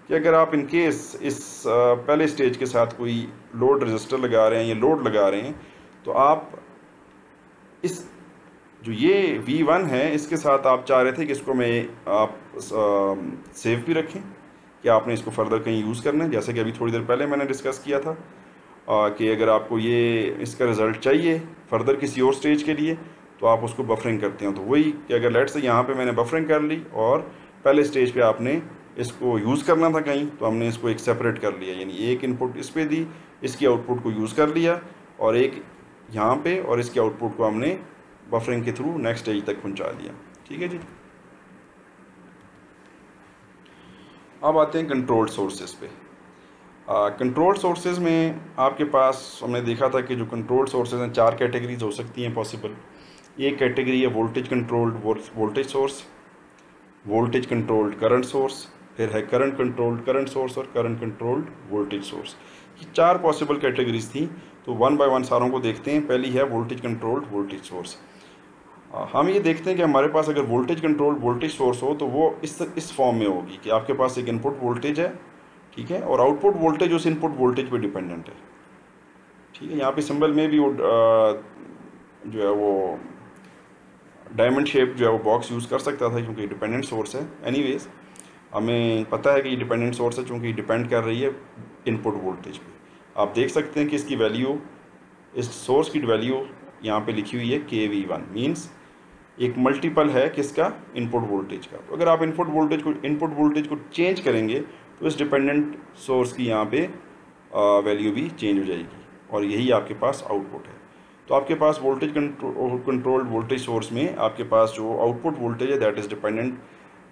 कि अगर आप इन केस इस पहले स्टेज के साथ कोई लोड रजिस्टर लगा रहे हैं या लोड लगा रहे हैं, तो आप इस जो ये V1 है इसके साथ आप चाह रहे थे कि इसको मैं आप सेव भी रखें, कि आपने इसको फर्दर कहीं यूज़ करना है, जैसे कि अभी थोड़ी देर पहले मैंने डिस्कस किया था कि अगर आपको ये इसका रिज़ल्ट चाहिए फर्दर किसी और स्टेज के लिए तो आप उसको बफरिंग करते हैं। तो वही कि अगर लेट से यहाँ पे मैंने बफरिंग कर ली और पहले स्टेज पे आपने इसको यूज़ करना था कहीं, तो हमने इसको एक सेपरेट कर लिया, यानी एक इनपुट इस पे दी, इसकी आउटपुट को यूज़ कर लिया, और एक यहाँ पे, और इसके आउटपुट को हमने बफरिंग के थ्रू नेक्स्ट स्टेज तक पहुँचा दिया। ठीक है जी। अब आते हैं कंट्रोल्ड सोर्सेज पे। कंट्रोल्ड सोर्सेज में आपके पास हमने देखा था कि जो कंट्रोल्ड सोर्सेज हैं 4 कैटेगरीज हो सकती हैं पॉसिबल। एक कैटेगरी है voltage controlled voltage source, voltage controlled current source, फिर है करंट कंट्रोल्ड करंट सोर्स और करंट कंट्रोल्ड वोल्टेज सोर्स। ये 4 पॉसिबल कैटेगरीज थी। तो वन बाय वन सारों को देखते हैं। पहली है वोल्टेज कंट्रोल्ड वोल्टेज सोर्स। हम ये देखते हैं कि हमारे पास अगर वोल्टेज कंट्रोल्ड वोल्टेज सोर्स हो तो वो इस फॉर्म में होगी कि आपके पास एक इनपुट वोल्टेज है, ठीक है, और आउटपुट वोल्टेज उस इनपुट वोल्टेज पे डिपेंडेंट है। ठीक है, यहाँ पे सिंबल में भी वो जो है वो डायमंड शेप जो है वो बॉक्स यूज़ कर सकता था क्योंकि डिपेंडेंट सोर्स है। एनीवेज हमें पता है कि ये डिपेंडेंट सोर्स है क्योंकि डिपेंड कर रही है इनपुट वोल्टेज पे। आप देख सकते हैं कि इसकी वैल्यू, इस सोर्स की वैल्यू यहाँ पे लिखी हुई है KV1, मीन्स एक मल्टीपल है किसका, इनपुट वोल्टेज का। तो अगर आप इनपुट वोल्टेज को चेंज करेंगे तो इस डिपेंडेंट सोर्स की यहाँ पे वैल्यू भी चेंज हो जाएगी, और यही आपके पास आउटपुट है। तो आपके पास वोल्टेज कंट्रोल्ड वोल्टेज सोर्स में आपके पास जो आउटपुट वोल्टेज है दैट इज़ डिपेंडेंट,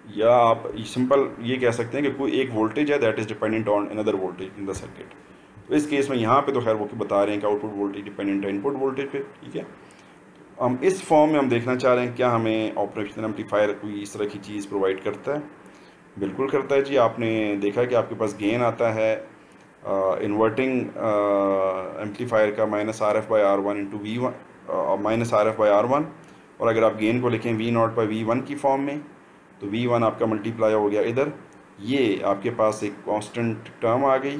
या आप सिंपल ये कह सकते हैं कि कोई एक वोल्टेज है that is dependent on another voltage in the circuit. तो इस केस में यहाँ पे तो खैर वो बता रहे हैं कि आउटपुट वोल्टेज डिपेंडेंट है इनपुट वोल्टेज पे। ठीक है, हम इस फॉर्म में हम देखना चाह रहे हैं क्या हमें ऑपरेशनल एम्पलीफायर कोई इस तरह की चीज़ प्रोवाइड करता है। बिल्कुल करता है जी। आपने देखा कि आपके पास गेन आता है इन्वर्टिंग एम्पलीफायर का -RF/R1 इंटू V1 -RF/R1, और अगर आप गेन को लिखें V0/V1 की फॉर्म में तो V1 आपका मल्टीप्लाई हो गया इधर, ये आपके पास एक कांस्टेंट टर्म आ गई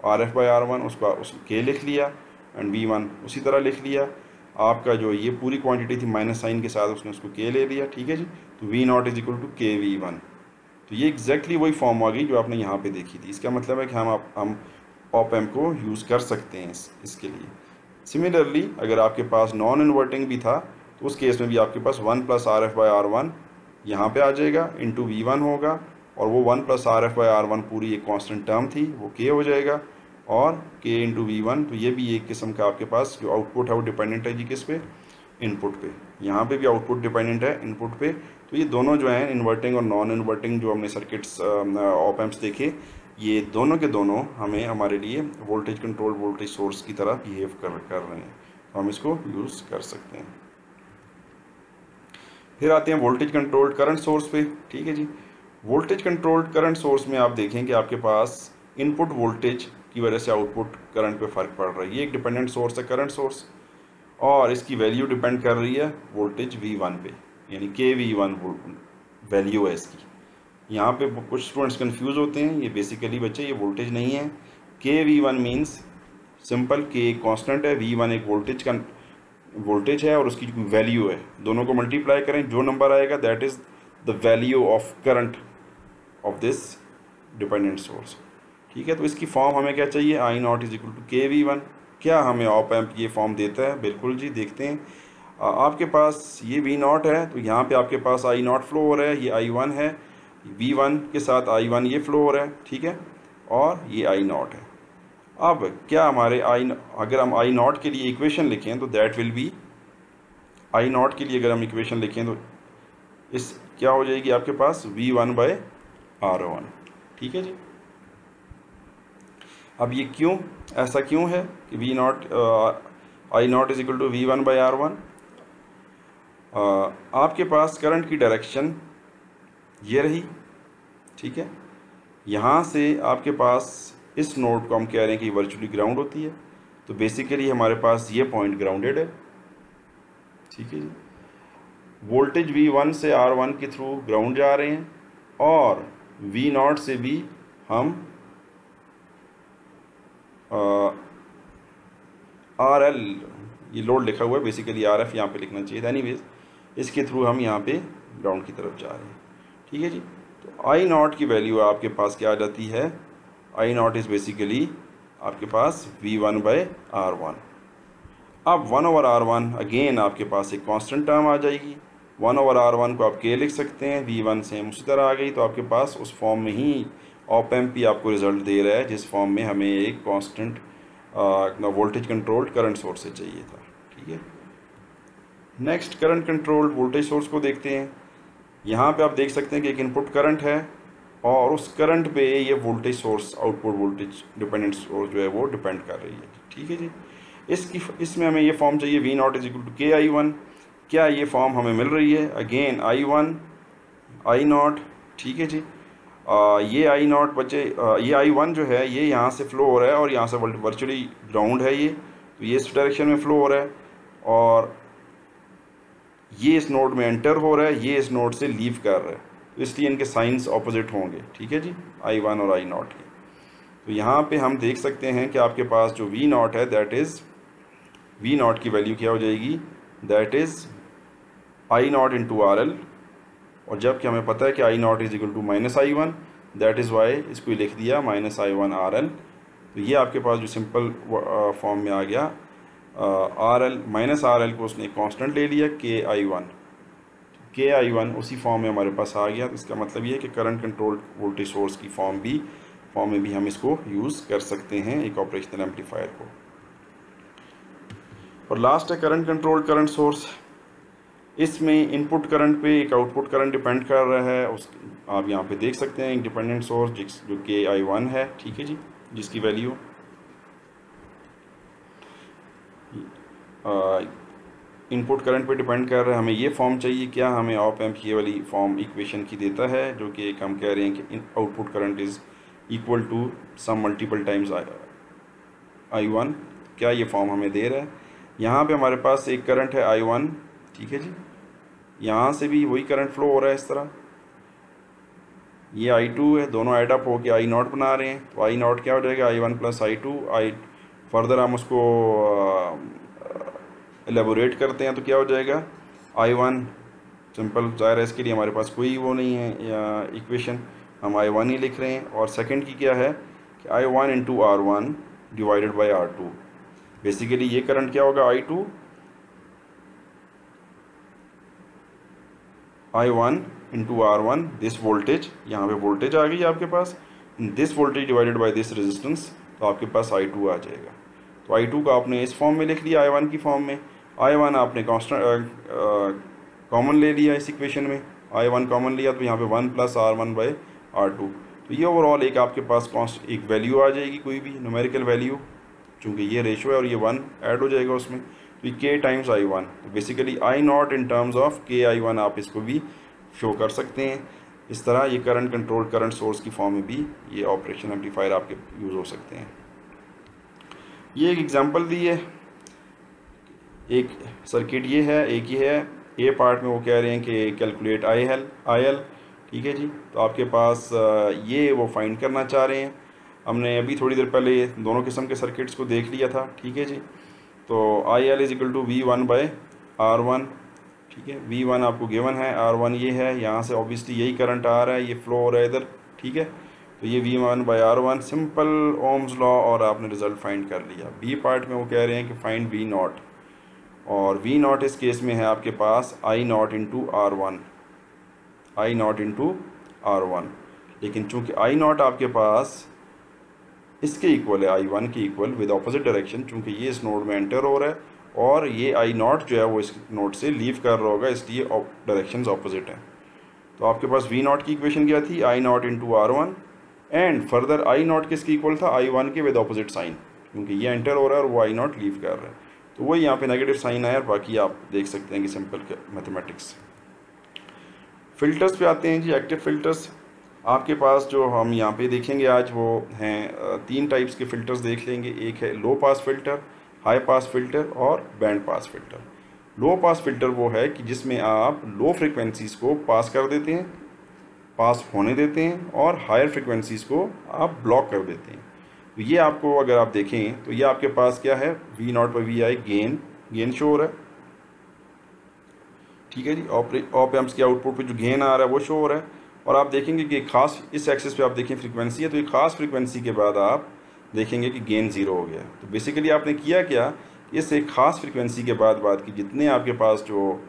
RF/R1, उसका K लिख लिया एंड V1 उसी तरह लिख लिया। आपका जो ये पूरी क्वांटिटी थी माइनस साइन के साथ उसने उसको K ले लिया। ठीक है जी। तो V0 = KV1। तो ये एग्जैक्टली वही फॉर्म आ गई जो आपने यहाँ पे देखी थी। इसका मतलब है कि हम ऑप एम्प को यूज़ कर सकते हैं इसके लिए। सिमिलरली अगर आपके पास नॉन इन्वर्टिंग भी था तो उस केस में भी आपके पास 1 + RF/R1 यहाँ पे आ जाएगा इंटू V1 होगा, और वो 1 + RF/R1 पूरी एक कांस्टेंट टर्म थी वो K हो जाएगा, और K इंटू V1। तो ये भी एक किस्म का आपके पास जो आउटपुट है वो डिपेंडेंट है जी किस पे, इनपुट पे। यहाँ पे भी आउटपुट डिपेंडेंट है इनपुट पे। तो ये दोनों जो हैं इन्वर्टिंग और नॉन इन्वर्टिंग जो हमने सर्किट्स ऑप एम्प्स देखे, ये दोनों के दोनों हमें हमारे लिए वोल्टेज कंट्रोल वोल्टेज सोर्स की तरह बिहेव कर रहे हैं, तो हम इसको यूज़ कर सकते हैं। फिर आते हैं वोल्टेज कंट्रोल्ड करंट सोर्स पे। ठीक है जी। वोल्टेज कंट्रोल्ड करंट सोर्स में आप देखें कि आपके पास इनपुट वोल्टेज की वजह से आउटपुट करंट पे फ़र्क पड़ रहा है। ये एक डिपेंडेंट सोर्स है करंट सोर्स, और इसकी वैल्यू डिपेंड कर रही है वोल्टेज V1 पे, यानी KV1 वैल्यू है इसकी। यहाँ पे कुछ स्टूडेंट्स कंफ्यूज होते हैं, ये बेसिकली बच्चे ये वोल्टेज नहीं है। KV1 मीन्स सिंपल, K एक कांस्टेंट है, V1 एक वोल्टेज है और उसकी वैल्यू है। दोनों को मल्टीप्लाई करें, जो नंबर आएगा that is the value of current of this dependent source. ठीक है, तो इसकी फॉर्म हमें क्या चाहिए, आई नॉट इज इक्वल टू के वी वन। क्या हमें ऑप एम्प ये फॉर्म देता है? बिल्कुल जी, देखते हैं। आपके पास ये वी नॉट है, तो यहाँ पे आपके पास आई नॉट फ्लो हो रहा है, ये आई वन है, वी वन के साथ आई वन ये फ्लो हो रहा है, ठीक है, और ये आई नॉट है। अब क्या हमारे अगर हम आई नॉट के लिए इक्वेशन लिखें तो that will be, I not के लिए अगर हम इक्वेशन लिखें तो इस क्या हो जाएगी आपके पास, V one by R one. ठीक है जी। अब ये क्यों, ऐसा क्यों है कि V naught I naught is equal to V one by R one? आपके पास करंट की डायरेक्शन ये रही, ठीक है, यहाँ से आपके पास इस नोड को हम कह रहे हैं कि वर्चुअली ग्राउंड होती है, तो बेसिकली हमारे पास ये पॉइंट ग्राउंडेड है। ठीक है जी। वोल्टेज V1 से R1 के थ्रू ग्राउंड जा रहे हैं और V0 से भी हम RL, ये लोड लिखा हुआ है, बेसिकली RF यहाँ पे लिखना चाहिए था, एनीवेज इसके थ्रू हम यहाँ पे ग्राउंड की तरफ जा रहे हैं। ठीक है जी। तो आई नॉट की वैल्यू आपके पास क्या आ जाती है, आई नॉट इज़ बेसिकली आपके पास V1 बाय R1। अब 1/R1 अगेन आपके पास एक कांस्टेंट टर्म आ जाएगी, 1/R1 को आप K लिख सकते हैं, V1 सेम उसी तरह आ गई, तो आपके पास उस फॉर्म में ही ऑप एम्प भी आपको रिजल्ट दे रहा है जिस फॉर्म में हमें एक constant voltage controlled current source से चाहिए था। ठीक है, next current controlled voltage source को देखते हैं। यहाँ पे आप देख सकते हैं कि एक इनपुट करंट है और उस करंट पे ये voltage source, output voltage dependent source जो है वो डिपेंड कर रही है। ठीक है जी। इसमें हमें ये फॉर्म चाहिए, V naught is equal to K I one. क्या ये फॉर्म हमें मिल रही है? Again I one I not. ठीक है जी। ये आई नॉट बच्चे, ये आई वन जो है ये यहाँ से फ्लो हो रहा है और यहाँ से वर्चुअली ग्राउंड है ये, तो ये इस डायरेक्शन में फ्लो हो रहा है और ये इस नोड में एंटर हो रहा है, ये इस नोड से लीव कर रहा है, तो इसलिए इनके साइंस ऑपोजिट होंगे। ठीक है जी, आई वन और आई नॉट के। तो यहाँ पे हम देख सकते हैं कि आपके पास जो वी नॉट है दैट इज़, वी नॉट की वैल्यू क्या हो जाएगी, that is I naught into R L, और जबकि हमें पता है कि I naught is equal to minus I one, that is why इसको लिख दिया minus I one R L. तो ये आपके पास जो सिंपल फॉर्म में आ गया, R L minus R L को उसने कांस्टेंट ले लिया के आई वन, के आई वन उसी फॉर्म में हमारे पास आ गया। तो इसका मतलब ये है कि करंट कंट्रोल्ड वोल्टेज सोर्स की फॉर्म में भी हम इसको यूज़ कर सकते हैं एक ऑपरेशनल एम्पलीफायर को। और लास्ट है करंट कंट्रोल्ड करंट सोर्स। इसमें इनपुट करंट पे एक आउटपुट करंट डिपेंड कर रहा है, उस आप यहाँ पे देख सकते हैं एक डिपेंडेंट सोर्स जो के आई वन है। ठीक है जी, जिसकी वैल्यू इनपुट करंट पे डिपेंड कर रहा है। हमें ये फॉर्म चाहिए, क्या हमें ऑप एम्प ये वाली फॉर्म इक्वेशन की देता है जो कि एक हम कह रहे हैं कि output current is equal to some multiple times I one. क्या ये फॉर्म हमें दे रहा है? यहाँ पे हमारे पास एक करंट है आई वन। ठीक है जी, यहाँ से भी वही करंट फ्लो हो रहा है इस तरह, ये आई टू है, दोनों ऐड अप होकर आई नॉट बना रहे हैं, तो आई नॉट क्या हो जाएगा, I one plus I two. I further हम उसको एलेबोरेट करते हैं तो क्या हो जाएगा, आई वन सिंपल, ज़ाहिर है इसके लिए हमारे पास कोई वो नहीं है इक्वेशन, हम आई वन ही लिख रहे हैं। और सेकंड की क्या है कि I one into R one divided by R two. Basically ये करंट क्या होगा, I two I one into R one, this voltage, यहाँ पे वोल्टेज आ गई आपके पास, this voltage divided by this resistance, तो आपके पास आई टू आ जाएगा। तो आई टू का आपने इस फॉर्म में लिख लिया आई वन की फॉर्म में, आई वन आपने कांस्टेंट कॉमन ले लिया इस इक्वेशन में, आई वन कॉमन लिया तो यहाँ पे one plus R one by R two. तो ये ओवरऑल एक आपके पास एक वैल्यू आ जाएगी, कोई भी न्यूमेरिकल वैल्यू, चूँकि ये रेशो है और ये वन ऐड हो जाएगा उसमें, तो ये के टाइम्स आई वन। तो basically I not in terms of के आई वन आप इसको भी शो कर सकते हैं। इस तरह ये करंट कंट्रोल करंट सोर्स की फॉर्म में भी ये ऑपरेशन एम्पलीफायर आपके यूज़ हो सकते हैं। ये एक एग्जांपल दी है, एक सर्किट ये है, एक ही है, ए पार्ट में वो कह रहे हैं कि कैलकुलेट आई एल। ठीक है जी, तो आपके पास ये वो फाइंड करना चाह रहे हैं। हमने अभी थोड़ी देर पहले दोनों किस्म के सर्किट्स को देख लिया था। ठीक है जी, तो I L is equal to V one by R one. ठीक है, वी वन आपको गिवन है, आर वन ये है, यहाँ से ऑब्वियसली यही करंट आ रहा है, ये फ्लो हो रहा है इधर ठीक है। तो ये V1/R1 सिंपल ओम्स लॉ और आपने रिजल्ट फाइंड कर लिया। बी पार्ट में वो कह रहे हैं कि फाइंड V नॉट, और V नॉट इस केस में है आपके पास I not into R1, I not into R1। लेकिन चूंकि I नॉट आपके पास इसके इक्वल है, I1 के इक्वल विद ऑपोजिट डायरेक्शन, चूंकि ये इस नोड में एंटर हो रहा है और ये I नॉट जो है वो इस नोड से लीव कर रहा होगा, इसलिए डायरेक्शंस ऑपोजिट हैं। तो आपके पास V नॉट की इक्वेशन क्या थी, I not into R1, and further I not किसके इक्वल था, I1 के विद ऑपोजिट साइन, क्योंकि ये एंटर हो रहा है और वो I नॉट लीव कर रहा है, तो वही यहाँ पे नेगेटिव साइन आया। बाकी आप देख सकते हैं कि सिंपल मैथमेटिक्स। फिल्टर्स पे आते हैं जी। एक्टिव फिल्टर्स आपके पास जो हम यहाँ पे देखेंगे आज वो हैं 3 टाइप्स के फ़िल्टर्स देख लेंगे। एक है low pass filter, high pass filter और band pass filter. Low pass filter वो है कि जिसमें आप लो फ्रिक्वेंसीज़ को पास कर देते हैं, पास होने देते हैं, और हायर फ्रिक्वेंसीज़ को आप ब्लॉक कर देते हैं। तो ये आपको अगर आप देखें तो ये आपके पास क्या है, V नॉट पर Vi गेन शो हो रहा है, ठीक है जी। ऑप एम्प्स के आउटपुट पे जो गेन आ रहा है वो शो हो रहा है, और आप देखेंगे कि खास इस एक्सिस पे आप देखें फ्रीक्वेंसी है, तो ये खास फ्रीक्वेंसी के बाद आप देखेंगे कि गेन 0 हो गया। तो बेसिकली आपने किया क्या, इस एक खास फ्रीक्वेंसी के बाद की जितने आपके पास जो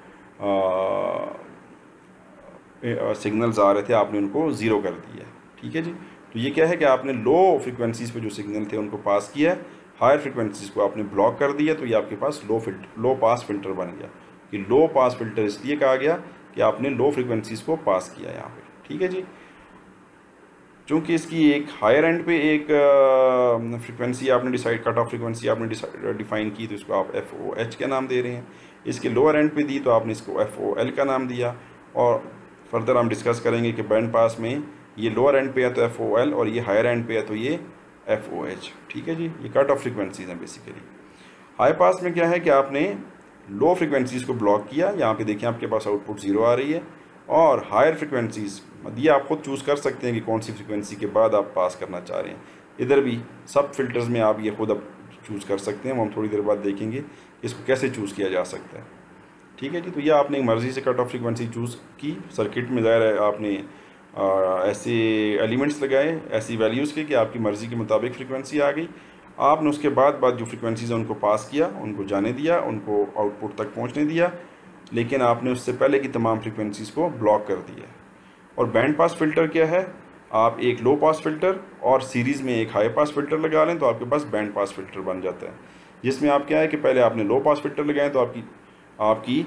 सिग्नल्स आ रहे थे आपने उनको 0 कर दिया, ठीक है जी। तो ये क्या है कि आपने लो फ्रीक्वेंसीज़ पे जो सिग्नल थे उनको पास किया, हायर फ्रीक्वेंसीज़ को आपने ब्लॉक कर दिया, तो ये आपके पास लो पास फिल्टर बन गया। कि लो पास फिल्टर इसलिए कहा गया कि आपने लो फ्रीक्वेंसीज़ को पास किया यहाँ पे, ठीक है जी। चूँकि इसकी एक हायर एंड पे एक फ्रीक्वेंसी आपने डिसाइड, कट ऑफ फ्रीक्वेंसी आपने डिफाइन की, तो इसको आप FOH का नाम दे रहे हैं। इसके लोअर एंड पे दी तो आपने इसको FOL का नाम दिया, और फर्दर हम डिस्कस करेंगे कि बैंड पास में ये लोअर एंड पे है तो FOL, और ये हायर एंड पे है तो ये FOH, ठीक है जी। ये कट ऑफ फ्रीक्वेंसीज़ हैं बेसिकली। हाई पास में क्या है कि आपने लो फ्रीक्वेंसीज़ को ब्लॉक किया, यहाँ पे देखिए आपके पास आउटपुट 0 आ रही है, और हायर फ्रीक्वेंसीज़ ये आप खुद चूज़ कर सकते हैं कि कौन सी फ्रीक्वेंसी के बाद आप पास करना चाह रहे हैं। इधर भी सब फिल्टर्स में आप ये खुद अब चूज़ कर सकते हैं, वो हम थोड़ी देर बाद देखेंगे इसको कैसे चूज़ किया जा सकता है, ठीक है जी। तो यह आपने एक मर्ज़ी से कट ऑफ फ्रीक्वेंसी चूज़ की, सर्किट में ज़ाहिर है आपने ऐसे एलिमेंट्स लगाए, ऐसी वैल्यूज़ के कि आपकी मर्ज़ी के मुताबिक फ्रीक्वेंसी आ गई। आपने उसके बाद जो फ्रीक्वेंसीज़ हैं उनको पास किया, उनको जाने दिया, उनको आउटपुट तक पहुंचने दिया, लेकिन आपने उससे पहले की तमाम फ्रीक्वेंसीज़ को ब्लॉक कर दिया। और बैंड पास फ़िल्टर क्या है, आप एक लो पास फ़िल्टर और सीरीज़ में एक हाई पास फ़िल्टर लगा लें तो आपके पास बैंड पास फ़िल्टर बन जाता है, जिसमें आप क्या है कि पहले आपने लो पास फ़िल्टर लगाएं तो आपकी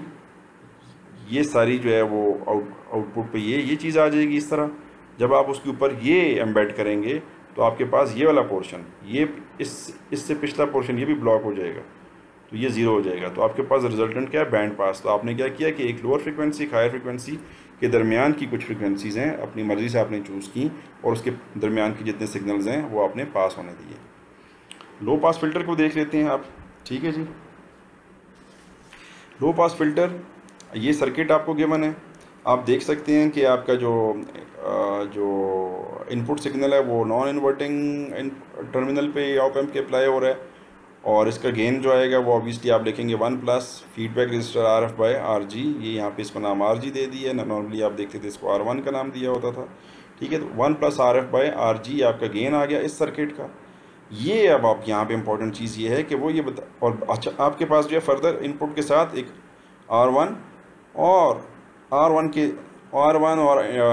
ये सारी जो है वो आउटपुट पे ये चीज़ आ जाएगी इस तरह। जब आप उसके ऊपर ये एम्बेड करेंगे तो आपके पास ये वाला पोर्शन, ये इससे पिछला पोर्शन ये भी ब्लॉक हो जाएगा, तो ये 0 हो जाएगा। तो आपके पास रिजल्टेंट क्या है, बैंड पास। तो आपने क्या किया कि एक लोअर फ्रीक्वेंसी एक हायर फ्रीक्वेंसी के दरमियान की कुछ फ्रीक्वेंसीज़ हैं अपनी मर्ज़ी से आपने चूज़ की, और उसके दरमियान के जितने सिग्नल्स हैं वो आपने पास होने दिए। लो पास फ़िल्टर को देख लेते हैं आप, ठीक है जी। लो पास फ़िल्टर, ये सर्किट आपको गिवन है, आप देख सकते हैं कि आपका जो इनपुट सिग्नल है वो नॉन इन्वर्टिंग टर्मिनल पे ऑप एम्प के अप्लाई हो रहा है, और इसका गेन जो आएगा वो ऑब्वियसली आप देखेंगे 1+ फीडबैक रजिस्टर RF/RG, ये यहाँ पे इसको नाम RG दे दिया है, नॉर्मली आप देखते थे इसको R1 का नाम दिया होता था, ठीक है। तो 1+ RF/RG आपका गेन आ गया इस सर्किट का। ये अब आप यहाँ पे इम्पोर्टेंट चीज़ ये है कि वो ये और अच्छा आपके पास जो है फर्दर इनपुट के साथ एक R1 और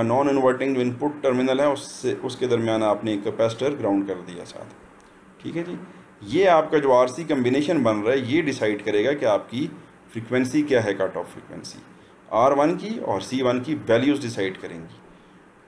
नॉन इन्वर्टिंग जो इनपुट टर्मिनल है उसके दरमियान आपने एक कैपेसिटर ग्राउंड कर दिया साथ, ठीक है जी। ये आपका जो RC कम्बिनेशन बन रहा है ये डिसाइड करेगा कि आपकी फ्रीक्वेंसी क्या है, कट ऑफ फ्रीक्वेंसी R1 की और C1 की वैल्यूज़ डिसाइड करेंगी।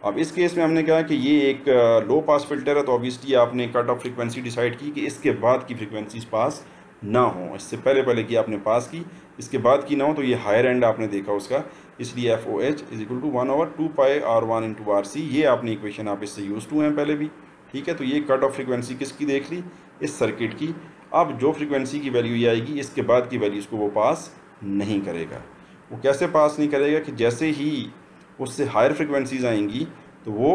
अब इस केस में हमने कहा कि ये एक लो पास फिल्टर है, तो ऑब्वियसली आपने कट ऑफ फ्रीक्वेंसी डिसाइड की कि इसके बाद की फ्रीक्वेंसीज पास ना हो, इससे पहले की आपने पास की, इसके बाद की ना हो, तो ये हायर एंड आपने देखा उसका, इसलिए FOH = 1/2πR1 × RC, ये आपने इक्वेशन आप इससे यूज़ टू हैं पहले भी, ठीक है। तो ये कट ऑफ फ्रीक्वेंसी किसकी देख ली, इस सर्किट की। अब जो फ्रीक्वेंसी की वैल्यू ये आएगी, इसके बाद की वैल्यूज़ को वो पास नहीं करेगा। वो कैसे पास नहीं करेगा कि जैसे ही उससे हायर फ्रीक्वेंसीज आएंगी तो वो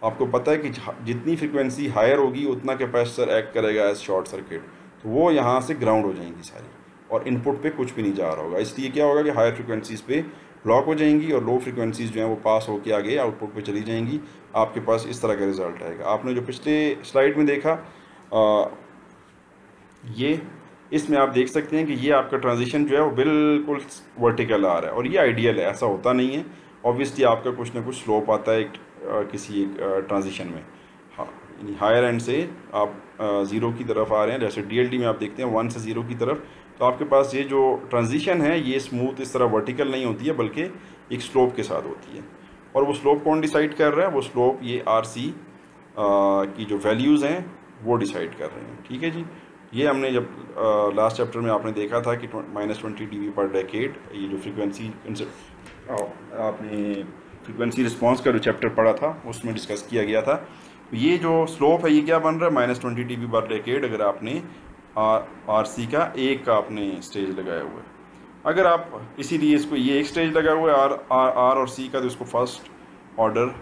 आपको पता है कि जितनी फ्रीक्वेंसी हायर होगी उतना कैपेसिटर एक्ट करेगा एज शॉर्ट सर्किट, तो वो यहाँ से ग्राउंड हो जाएंगी सारी, और इनपुट पे कुछ भी नहीं जा रहा होगा। इसलिए क्या होगा कि हायर फ्रीक्वेंसीज पे ब्लॉक हो जाएंगी और लो फ्रिक्वेंसीज जो हैं वो पास होकर आगे आउटपुट पे चली जाएंगी। आपके पास इस तरह का रिज़ल्ट आएगा। आपने जो पिछले स्लाइड में देखा ये, इसमें आप देख सकते हैं कि ये आपका ट्रांजिशन जो है वो बिल्कुल वर्टिकल आ रहा है और ये आइडियल है, ऐसा होता नहीं है। ऑब्वियसली आपका कुछ ना कुछ स्लोप आता है किसी एक ट्रांजिशन में। हाँ, हायर एंड से आप 0 की तरफ आ रहे हैं, जैसे DLD में आप देखते हैं 1 से 0 की तरफ, तो आपके पास ये जो ट्रांजिशन है ये स्मूथ इस तरह वर्टिकल नहीं होती है बल्कि एक स्लोप के साथ होती है। और वो स्लोप कौन डिसाइड कर रहा है? वो स्लोप ये RC की जो वैल्यूज़ हैं वो डिसाइड कर रहे हैं। ठीक है जी। ये हमने जब लास्ट चैप्टर में आपने देखा था कि -20 dB पर डेकेड, ये जो फ्रीक्वेंसी आपने फ्रीक्वेंसी रिस्पांस का जो चैप्टर पढ़ा था उसमें डिस्कस किया गया था। ये जो स्लोप है ये क्या बन रहा है? -20 dB पर डेकेड अगर आपने RC का एक का आपने स्टेज लगाया हुआ है। अगर आप इसीलिए इसको ये एक स्टेज लगा हुआ है R और C का, तो इसको first order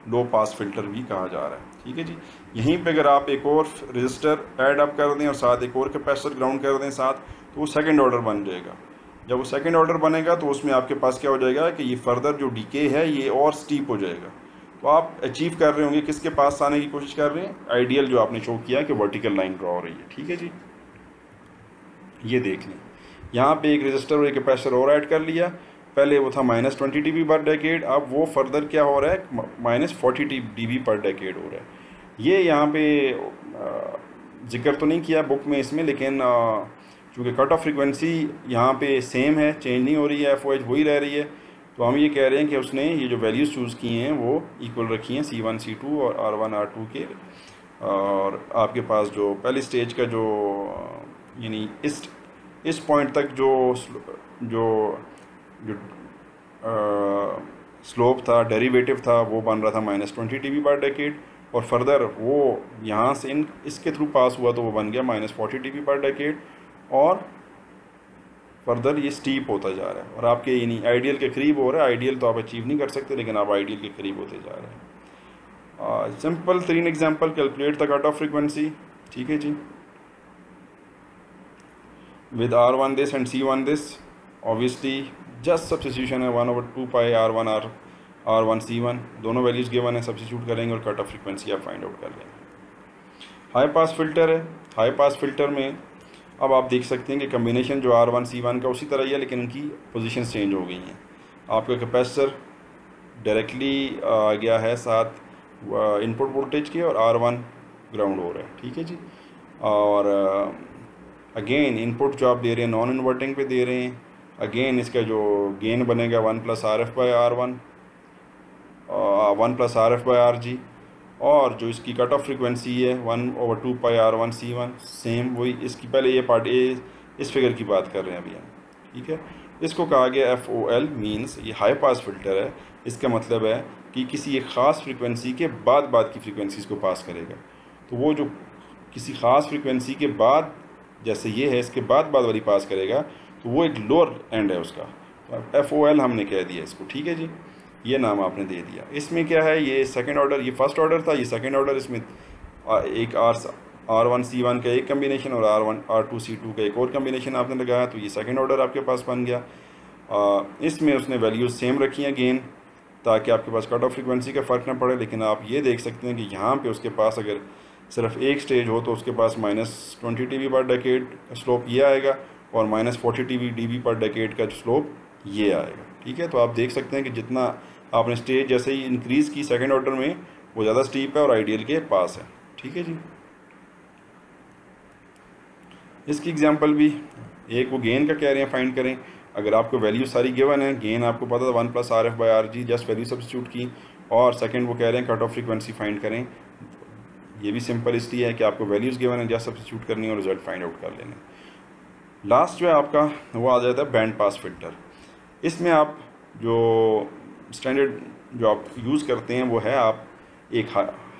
low pass filter भी कहा जा रहा है। ठीक है जी। यहीं पे अगर आप एक और रजिस्टर ऐड अप कर दें और साथ एक और कैपेसिटर ग्राउंड कर दें साथ, तो वो सेकंड ऑर्डर बन जाएगा। जब वो सेकंड ऑर्डर बनेगा तो उसमें आपके पास क्या हो जाएगा कि ये फर्दर जो डीके है ये और स्टीप हो जाएगा। तो आप अचीव कर रहे होंगे, किसके पास आने की कोशिश कर रहे हैं? आइडियल जो आपने शो किया कि वर्टिकल लाइन ड्रॉ हो रही है। ठीक है जी। ये देख लें, यहाँ पे एक रजिस्टर और एक कैपेसिटर और ऐड कर लिया। पहले वो था -20 dB पर डेकेड, अब वो फर्दर क्या हो रहा है? -40 dB पर डेकेड हो रहा है। ये यहाँ पे जिक्र तो नहीं किया बुक में इसमें, लेकिन चूँकि कट ऑफ फ्रीक्वेंसी यहाँ पे सेम है, चेंज नहीं हो रही है, FOH वही रह रही है, तो हम ये कह रहे हैं कि उसने ये जो वैल्यूज़ चूज़ की हैं वो इक्वल रखी हैं C1 C2 और R1 R2 के। और आपके पास जो पहली स्टेज का जो यानी इस पॉइंट तक जो स्लोप था, डेरिवेटिव था, वो बन रहा था -20 dB पर डेकेड, और फर्दर वो यहाँ से इसके थ्रू पास हुआ तो वो बन गया -40 dB पर डेकेड, और फर्दर ये स्टीप होता जा रहा है और आपके यानी आइडियल के करीब हो रहा है। आइडियल तो आप अचीव नहीं कर सकते, लेकिन आप आइडियल के करीब होते जा रहे हैं। Simple 3 example, calculate the cut off frequency. ठीक है जी। with R1 this and C1 this, obviously just substitution है 1/2 pi R1 R1 C1, दोनों वैल्यूज़ गिवन है, सब्सिट्यूट करेंगे और कट ऑफ फ्रीक्वेंसी आप फाइंड आउट कर लेंगे। हाई पास फिल्टर है। हाई पास फिल्टर में अब आप देख सकते हैं कि कम्बिनेशन जो R1 C1 का उसी तरह ही है, लेकिन उनकी पोजीशन चेंज हो गई हैं। आपका कैपेसिटर डायरेक्टली आ गया है साथ इनपुट वोल्टेज के और R1 ग्राउंड हो रहा है। ठीक है जी। और अगेन इनपुट जो आप दे रहे हैं नॉन इन्वर्टिंग पे दे रहे हैं। अगेन इसका जो गेन बनेगा 1 + RF/R1 1 + RF/RG, और जो इसकी कट ऑफ फ्रीक्वेंसी है 1/2 pi R1 C1, सेम वही। इसकी पहले ये पार्ट इस फिगर की बात कर रहे हैं अभी हम। ठीक है। इसको कहा गया FOL, मीन्स ये हाई पास फिल्टर है। इसका मतलब है कि किसी एक ख़ास फ्रीक्वेंसी के बाद की फ्रीक्वेंसीज़ को पास करेगा। तो वो जो किसी ख़ास फ्रीक्वेंसी के बाद, जैसे ये है, इसके बाद वाली पास करेगा, तो वो एक लोअर एंड है उसका, तो FOL हमने कह दिया इसको। ठीक है जी। ये नाम आपने दे दिया। इसमें क्या है? ये सेकंड ऑर्डर, ये फर्स्ट ऑर्डर था, ये सेकंड ऑर्डर। इसमें एक R1 C1 का एक कम्बिनेशन और R2 C2 का एक और कम्बिनेशन आपने लगाया, तो ये सेकंड ऑर्डर आपके पास बन गया। इसमें उसने वैल्यूज़ सेम रखी हैं गेन, ताकि आपके पास कट ऑफ फ्रीक्वेंसी का फ़र्क ना पड़े। लेकिन आप ये देख सकते हैं कि यहाँ पे उसके पास अगर सिर्फ एक स्टेज हो तो उसके पास -20 dB पर डेकेड का स्लोप ये आएगा और -40 dB पर डेकेड का स्लोप ये आएगा। ठीक है। तो आप देख सकते हैं कि जितना आपने स्टेज जैसे ही इंक्रीज़ की सेकंड ऑर्डर में, वो ज़्यादा स्टीप है और आइडियल के पास है। ठीक है जी। इसकी एग्जांपल भी एक वो गेन का कह रहे हैं फाइंड करें। अगर आपको वैल्यू सारी गिवन है, गेन आपको पता था 1 + RF/RG, जस्ट वैल्यू सब्स्टिट्यूट की, और सेकंड वो कह रहे हैं कट ऑफ फ्रीक्वेंसी फाइंड करें। ये भी सिंपल इसलिए है कि आपको वैल्यूज़ गिवन है, जस्ट सब्स्टिट्यूट करनी है और रिजल्ट फाइंड आउट कर लेना। लास्ट जो है आपका वो आ जाता है बैंड पास फिल्टर। इसमें आप जो स्टैंडर्ड जो आप यूज़ करते हैं वो है आप एक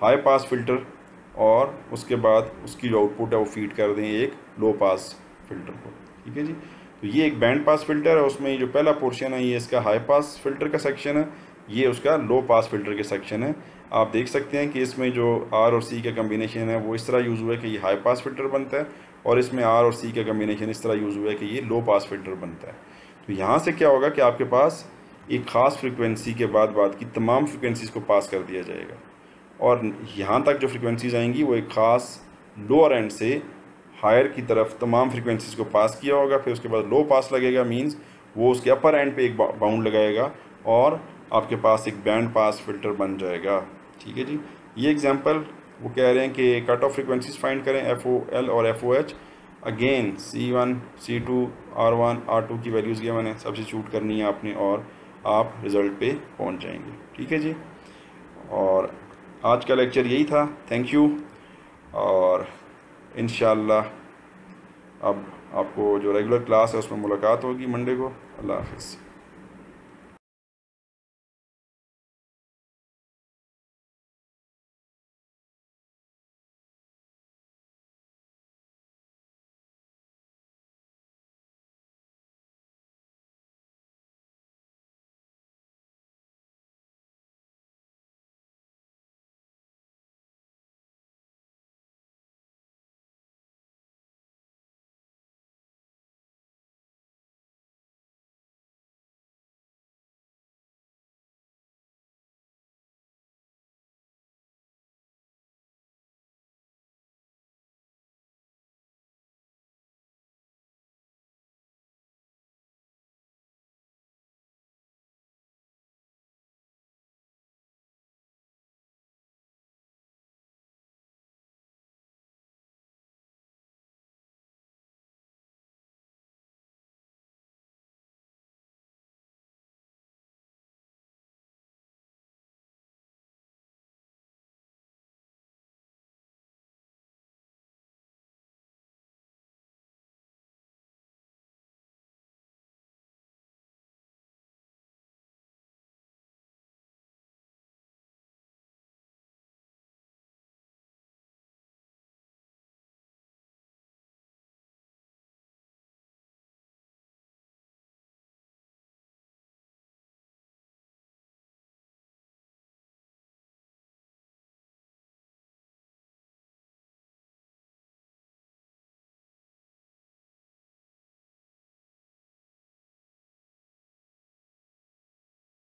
हाई पास फिल्टर और उसके बाद उसकी जो आउटपुट है वो फीड कर दें एक लो पास फिल्टर को। ठीक है जी। तो ये एक बैंड पास फिल्टर है, उसमें जो पहला पोर्शन है ये इसका हाई पास फिल्टर का सेक्शन है, ये उसका लो पास फिल्टर के सेक्शन है। आप देख सकते हैं कि इसमें जो R और C का कम्बिनेशन है वो इस तरह यूज़ हुआ है कि ये हाई पास फिल्टर बनता है, और इसमें R और C का कम्बिनेशन इस तरह यूज़ हुआ है कि ये लो पास फिल्टर बनता है। तो यहाँ से क्या होगा कि आपके पास एक ख़ास फ्रिक्वेंसी के बाद की तमाम फ्रिक्वेंसीज़ को पास कर दिया जाएगा, और यहाँ तक जो फ्रिक्वेंसीज़ आएंगी वो एक ख़ास लोअर एंड से हायर की तरफ तमाम फ्रिक्वेंसीज़ को पास किया होगा। फिर उसके बाद लो पास लगेगा, मींस वो उसके अपर एंड पे एक बाउंड लगाएगा और आपके पास एक बैंड पास फिल्टर बन जाएगा। ठीक है जी। ये एग्जांपल वो कह रहे हैं कि कट ऑफ फ्रिक्वेंसीज फाइंड करें FOL और FOH। Again C1, C2, R1, R2 की वैल्यूज़ ये मैंने सब्स्टिट्यूट करनी है आपने, और आप रिज़ल्ट पे पहुंच जाएंगे। ठीक है जी। और आज का लेक्चर यही था। Thank you. और इंशाल्लाह अब आपको जो रेगुलर क्लास है उसमें मुलाकात होगी मंडे को। अल्लाह हाफ़िज़।